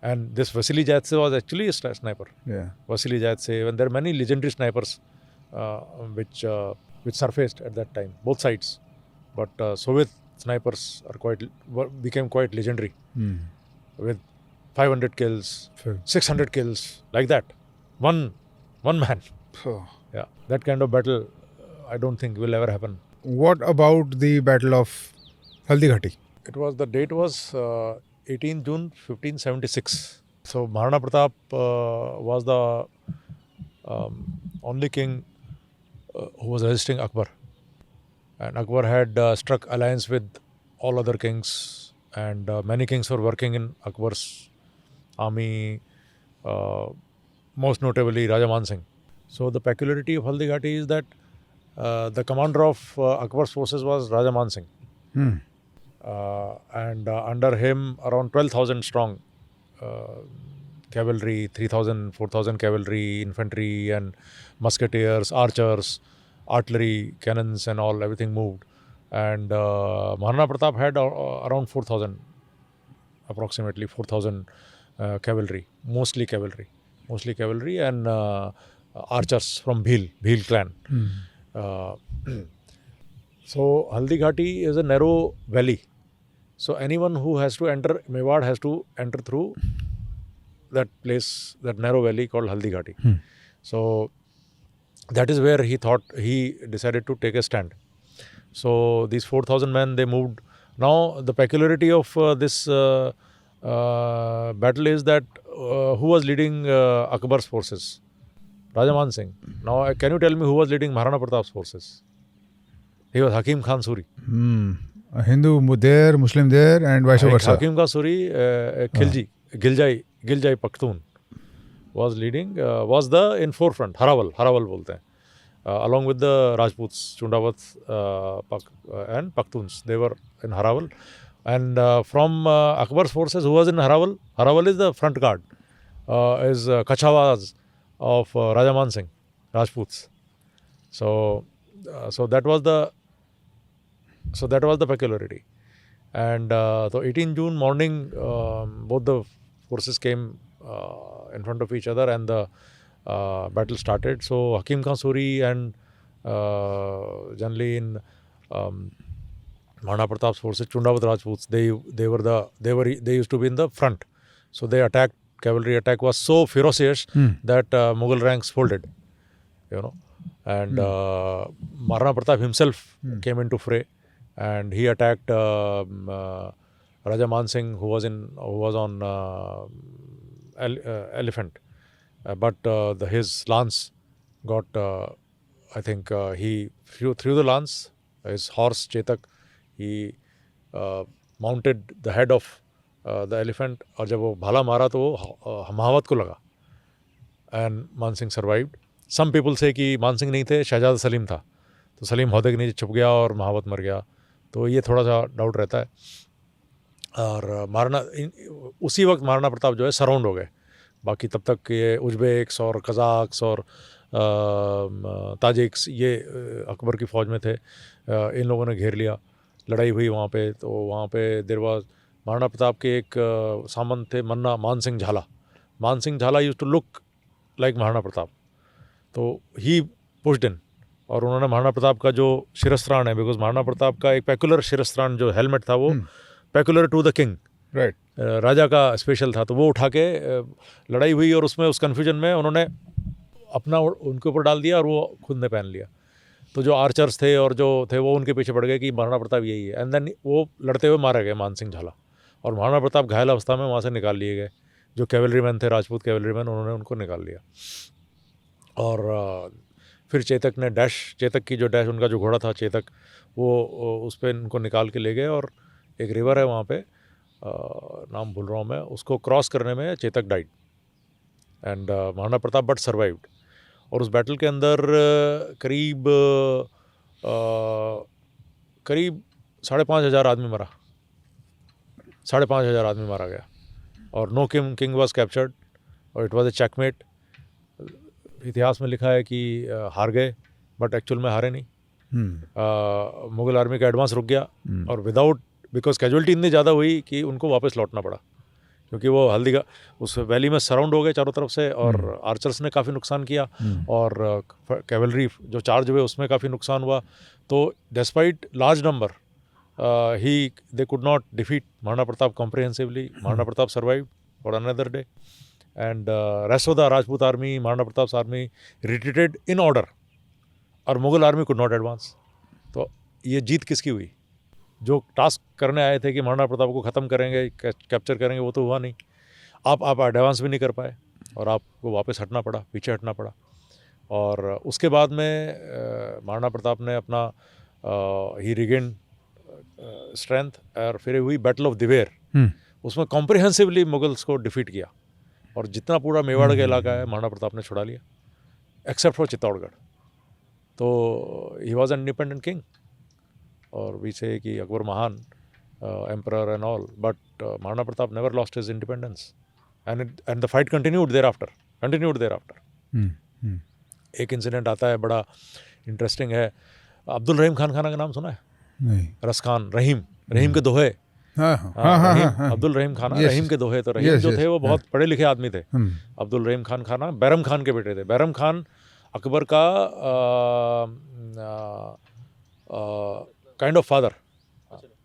And this Vasily Zaitsev was actually a sniper. Yeah. Vasily Zaitsev, and there are many legendary snipers which surfaced at that time, both sides. But Soviet snipers became quite legendary, with 500 kills, 600 kills, like that. One man. Yeah, that kind of battle I don't think will ever happen. What about the Battle of Haldighati? The date was 18 June 1576. So Maharana Pratap was the only king who was resisting Akbar. And Akbar had struck alliance with all other kings, and many kings were working in Akbar's army, most notably Raja Man Singh. So the peculiarity of Haldighati is that the commander of Akbar's forces was Raja Man Singh. And under him around 12,000 strong cavalry, 3,000, 4,000 cavalry, infantry and musketeers, archers, artillery, cannons and all, everything moved. And Maharana Pratap had around 4,000, approximately 4,000 cavalry, mostly cavalry and archers from Bhil clan. So Haldighati is a narrow valley. So anyone who has to enter Mewar has to enter through that place, that narrow valley called Haldighati. So that is where he decided to take a stand. So these 4,000 men, they moved. Now the peculiarity of this battle is that who was leading Akbar's forces? Raja Man Singh. Now can you tell me who was leading Maharana Pratap's forces? He was Hakim Khan Suri. A Hindu there, Muslim there, and vice versa. Hakim Khan Suri, Giljai Pakhtun. was leading, was the in forefront. Harawal बोलते हैं. Along with the Rajputs, Chundawats and Pakhtuns, they were in Harawal. And from Akbar's forces, who was in Harawal? Harawal is the front guard, is Kachawas of Raja Man Singh, Rajputs. So that was the peculiarity. And so 18 June morning, both the forces came in front of each other, and the battle started. So Hakim Khan Suri and generally in Maharana Pratap's forces, Chundawat Rajputs, they used to be in the front. So they attacked. Cavalry attack was so ferocious that Mughal ranks folded, and Maharana Pratap himself came into fray, and he attacked Raja Man Singh, who was on elephant, but his lance got, I think he threw the lance. His horse Chetak, he mounted the head of the elephant, और जब वो भाला मारा तो वो महावत को लगा, and मान Singh survived. Some people say कि मान सिंह नहीं थे, शहजादा सलीम था, तो सलीम हौदे के नीचे छुप गया और महावत मर गया, तो ये थोड़ा सा डाउट रहता है. और उसी वक्त महाराणा प्रताप जो है सराउंड हो गए. बाकी तब तक ये उज्बेक्स और कज़ाक्स और ताजिक्स ये अकबर की फ़ौज में थे, इन लोगों ने घेर लिया, लड़ाई हुई वहाँ पे. तो वहाँ पे देर वाज महाराणा प्रताप के एक सामंत थे मन्ना मान सिंह झाला. Man Singh Jhala used to look like Maharana Pratap, तो ही पुश्ड इन, और उन्होंने महाराणा प्रताप का जो शिरस्त्राण है, बिकॉज महाराणा प्रताप का एक पेकुलर शिरस्त्राण जो हेलमेट था वो peculiar to the king, right, राजा का स्पेशल था, तो वो उठा के लड़ाई हुई, और उसमें उस कन्फ्यूजन में उन्होंने अपना उनके ऊपर डाल दिया और वो खुद ने पहन लिया. तो जो आर्चर्स थे और जो थे वो उनके पीछे पड़ गए कि महाराणा प्रताप यही है, एंड देन वो लड़ते हुए मारे गए मान सिंह झाला, और महाराणा प्रताप घायल अवस्था में वहाँ से निकाल लिए गए. जो कैवलरी मैन थे, राजपूत कैवलरी मैन, उन्होंने उनको निकाल लिया. और फिर चेतक की जो डैश, उनका जो घोड़ा था चेतक, वो उस पर उनको निकाल के ले गए, और एक रिवर है वहाँ पे, नाम भूल रहा हूँ मैं, उसको क्रॉस करने में Chetak died, and Maharana Pratap but survived. और उस बैटल के अंदर करीब 5,500 आदमी मरा, 5,500 आदमी मारा गया, और नो किंग वॉज कैप्चर्ड, और इट वॉज ए चेकमेट. इतिहास में लिखा है कि हार गए, बट एक्चुअल में हारे नहीं. मुगल आर्मी का एडवांस रुक गया, और बिकॉज कैजुअलिटी इतनी ज़्यादा हुई कि उनको वापस लौटना पड़ा, क्योंकि वो हल्दी उस वैली में सराउंड हो गए चारों तरफ से, और आर्चर्स ने काफ़ी नुकसान किया, और कैवलरी जो चार्ज हुए उसमें काफ़ी नुकसान हुआ. तो despite large number they could not defeat Maharana Pratap comprehensively. Maharana Pratap survived for another day, and rest of the Rajput army, Maharana Pratap's army retreated in order, और Mughal army could not advance. तो ये जीत किसकी हुई? जो task करने आए थे कि महाराणा प्रताप को ख़त्म करेंगे, कैप्चर करेंगे, वो तो हुआ नहीं. आप एडवांस भी नहीं कर पाए, और आपको वापस हटना पड़ा, पीछे हटना पड़ा. और उसके बाद में महाराणा प्रताप ने अपना ही रिगेन स्ट्रेंथ, और फिर हुई बैटल ऑफ दिवेर. उसमें कॉम्प्रिहेंसिवली मुगल्स को डिफीट किया, और जितना पूरा मेवाड़ का इलाका है महाराणा प्रताप ने छुड़ा लिया, एक्सेप्ट फॉर चित्तौड़गढ़. तो he was an independent king, और वी से कि अकबर महान emperor and all, but Maharana Pratap never lost his independence, and the fight continued thereafter. एक इंसिडेंट आता है बड़ा इंटरेस्टिंग है. अब्दुल रहीम खान खाना का नाम सुना है? नहीं. रस खान, रहीम के दोहे. अब्दुल रहीम खाना, रहीम के दोहे. तो रहीम जो थे वो बहुत पढ़े लिखे आदमी थे. अब्दुल रहीम खान खाना बैरम खान के बेटे थे. बैरम खान अकबर का kind of father.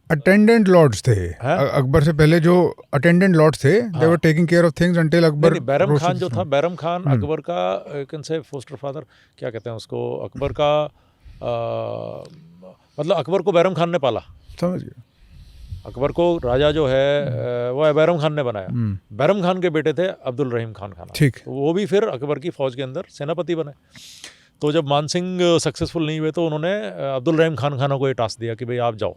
Attendant lords थे अकबर से पहले. जो अटेंडेंट लॉर्ड्स थे, they were taking care of things until Akbar. Bairam Khan जो था, बैरम खान अकबर का कैन से फोस्टर फादर, क्या कहते हैं उसको, अकबर का मतलब अकबर को बैरम खान ने पाला. समझ गया. अकबर को राजा जो है वो बैरम खान ने बनाया. बैरम खान के बेटे थे अब्दुल रहीम खान खाना. ठीक. तो वो भी फिर अकबर की फ़ौज के अंदर सेनापति बने. तो जब मान सिंह सक्सेसफुल नहीं हुए, तो उन्होंने अब्दुल रहीम खान खाना को ये टास्क दिया कि भाई आप जाओ.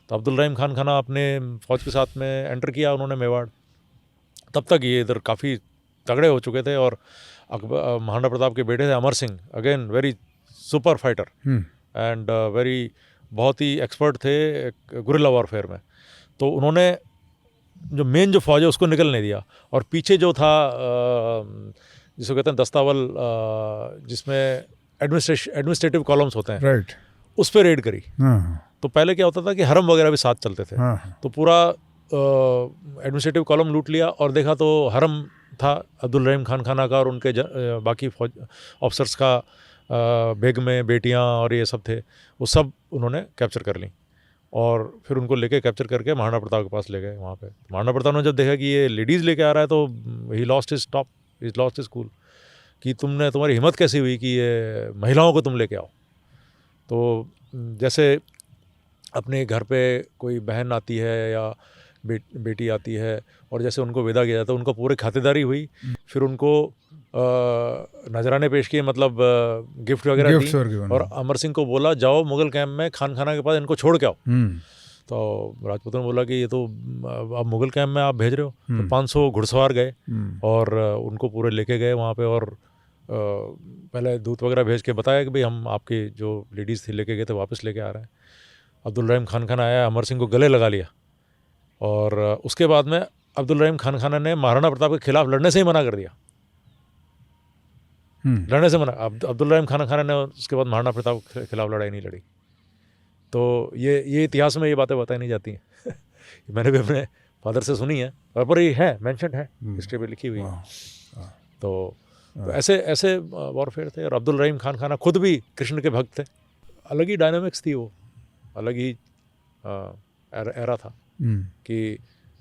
तो अब्दुल रहीम खान खाना अपने फ़ौज के साथ में एंटर किया उन्होंने मेवाड़. तब तक ये इधर काफ़ी तगड़े हो चुके थे। और महाराणा प्रताप के बेटे थे Amar Singh, again very super fighter and very, बहुत ही एक्सपर्ट थे गुरिल्ला वॉरफेयर में। तो उन्होंने जो मेन जो फौज है उसको निकल नहीं दिया, और पीछे जो था जिसको कहते हैं दस्तावल, जिसमें एडमिनिस्ट्रेटिव कॉलम्स होते हैं, राइट, उस पर रेड करी। हाँ, तो पहले क्या होता था कि हरम वगैरह भी साथ चलते थे, हाँ, तो पूरा एडमिनिस्ट्रेटिव कॉलम लूट लिया, और देखा तो हरम था अब्दुल रहीम खान खाना का, और उनके बाकी फौज ऑफिसर्स का, बेगमें, बेटियां और ये सब थे, वो सब उन्होंने कैप्चर कर ली। और फिर उनको लेके कैप्चर करके महाराणा प्रताप के पास ले गए वहाँ पे। महाराणा प्रताप ने जब देखा कि ये लेडीज़ लेके आ रहा है, तो he lost his top, he lost his cool, कि तुम्हारी हिम्मत कैसी हुई कि ये महिलाओं को तुम लेके आओ। तो जैसे अपने घर पे कोई बहन आती है या बेटी आती है, और जैसे उनको विदा किया जाता है, उनको पूरी खातिरदारी हुई, फिर उनको नजराने पेश किए, मतलब गिफ्ट वगैरह दी, और अमर सिंह को बोला जाओ मुगल कैंप में खान खाना के पास इनको छोड़ के आओ। तो राजपूतों ने बोला कि ये तो अब मुगल कैंप में आप भेज रहे हो। तो 500 घुड़सवार गए और उनको पूरे लेके गए वहाँ पे, और पहले दूत वगैरह भेज के बताया कि भाई हम आपकी जो लेडीज़ थी लेके गए थे वापस लेके आ रहे हैं। अब्दुल रहीम खान खाना आया, अमर सिंह को गले लगा लिया, और उसके बाद में अब्दुल रहीम खान खाना ने महाराणा प्रताप के खिलाफ लड़ने से ही मना कर दिया। लड़ने से मना, अब्दुल रहीम खान खाना ने उसके बाद महाराणा प्रताप के खिलाफ लड़ाई नहीं लड़ी। तो ये इतिहास में ये बातें बताई नहीं जाती हैं मैंने भी अपने फादर से सुनी है, और पर ये है मेंशन है, हिस्ट्री में लिखी हुई है। तो ऐसे वॉरफेयर थे। और अब्दुल रहीम खान खाना खुद भी कृष्ण के भक्त थे। अलग ही डायनामिक्स थी वो, अलग ही एरा था कि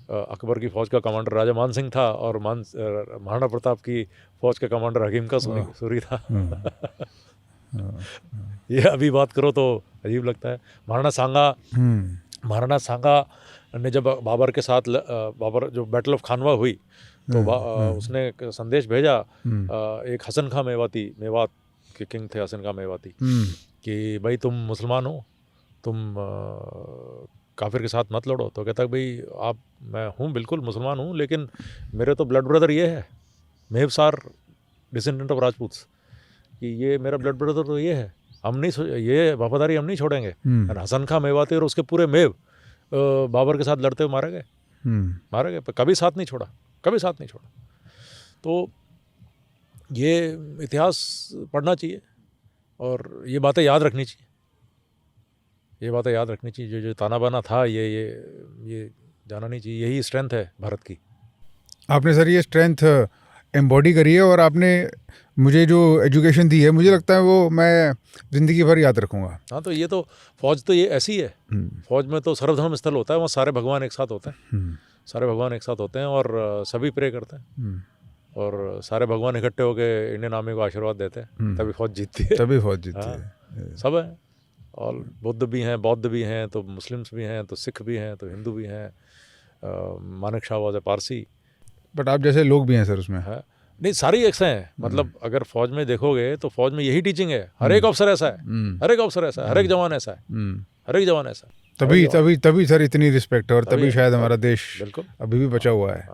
अकबर की फ़ौज का कमांडर राजा मान सिंह था, और महाराणा प्रताप की फ़ौज का कमांडर हकीम का सूरी था ये अभी बात करो तो अजीब लगता है। महाराणा सांगा ने जब बाबर के साथ, बाबर जो बैटल ऑफ खानवा हुई, तो उसने एक संदेश भेजा, एक हसन खां मेवाती, मेवात के किंग थे हसन खां मेवाती, कि भाई तुम मुसलमान हो, तुम काफिर के साथ मत लड़ो। तो कहता भाई मैं हूँ, बिल्कुल मुसलमान हूँ, लेकिन मेरे तो ब्लड ब्रदर ये है, मेहबसार डिसेंडेंट ऑफ राजपूत्स, कि ये मेरा ब्लड ब्रदर तो ये है, हम नहीं, ये वफादारी हम नहीं छोड़ेंगे। हसन खां मेवाती और उसके पूरे मेव बाबर के साथ लड़ते हुए मारे गए, पर कभी साथ नहीं छोड़ा। तो ये इतिहास पढ़ना चाहिए, और ये बातें याद रखनी चाहिए। जो ताना बाना था, ये जाना नहीं चाहिए। यही स्ट्रेंथ है भारत की। आपने सर ये स्ट्रेंथ एम्बॉडी करी है, और आपने मुझे जो एजुकेशन दी है, मुझे लगता है वो मैं ज़िंदगी भर याद रखूँगा। हाँ, तो ये तो फौज तो ये ऐसी है। फौज में तो सर्वधर्म स्थल होता है, वहाँ सारे भगवान एक साथ होते हैं, और सभी प्रे करते हैं, और सारे भगवान इकट्ठे होकर इंडियन आर्मी को आशीर्वाद देते हैं, तभी फौज जीतती है। सब है, और बुद्ध भी हैं, बौद्ध भी हैं, तो मुस्लिम्स भी हैं, तो सिख भी हैं, तो हिंदू भी हैं। Manek Shaw was a Parsi, but आप जैसे लोग भी हैं सर उसमें। है नहीं, सारी एक से हैं। मतलब अगर फौज में देखोगे तो फौज में यही टीचिंग है, हर एक अफसर ऐसा है, हर एक जवान ऐसा है, तभी सर इतनी रिस्पेक्ट है, और तभी शायद हमारा देश बिल्कुल अभी भी बचा हुआ है।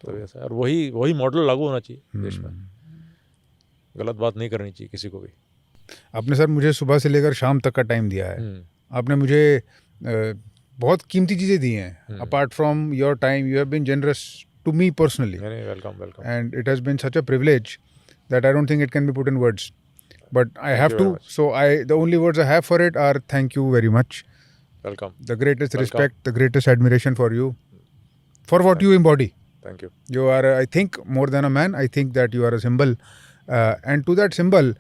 तो ऐसा है, और वही मॉडल लागू होना चाहिए देश में। गलत बात नहीं करनी चाहिए किसी को भी। आपने सर मुझे सुबह से लेकर शाम तक का टाइम दिया है, आपने मुझे बहुत कीमती चीज़ें दी हैं। Apart from your time, you have been generous to me personally. Welcome. And it has been such a privilege that I don't think it can be put in words. But I have to. So the only words I have for it are thank you very much. Welcome. The greatest respect, the greatest admiration for you, for what you embody. Thank you. You are, I think, more than a man. I think that you are a symbol. And to that symbol,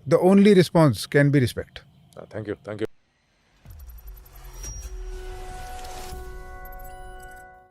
the only response can be respect. Thank you.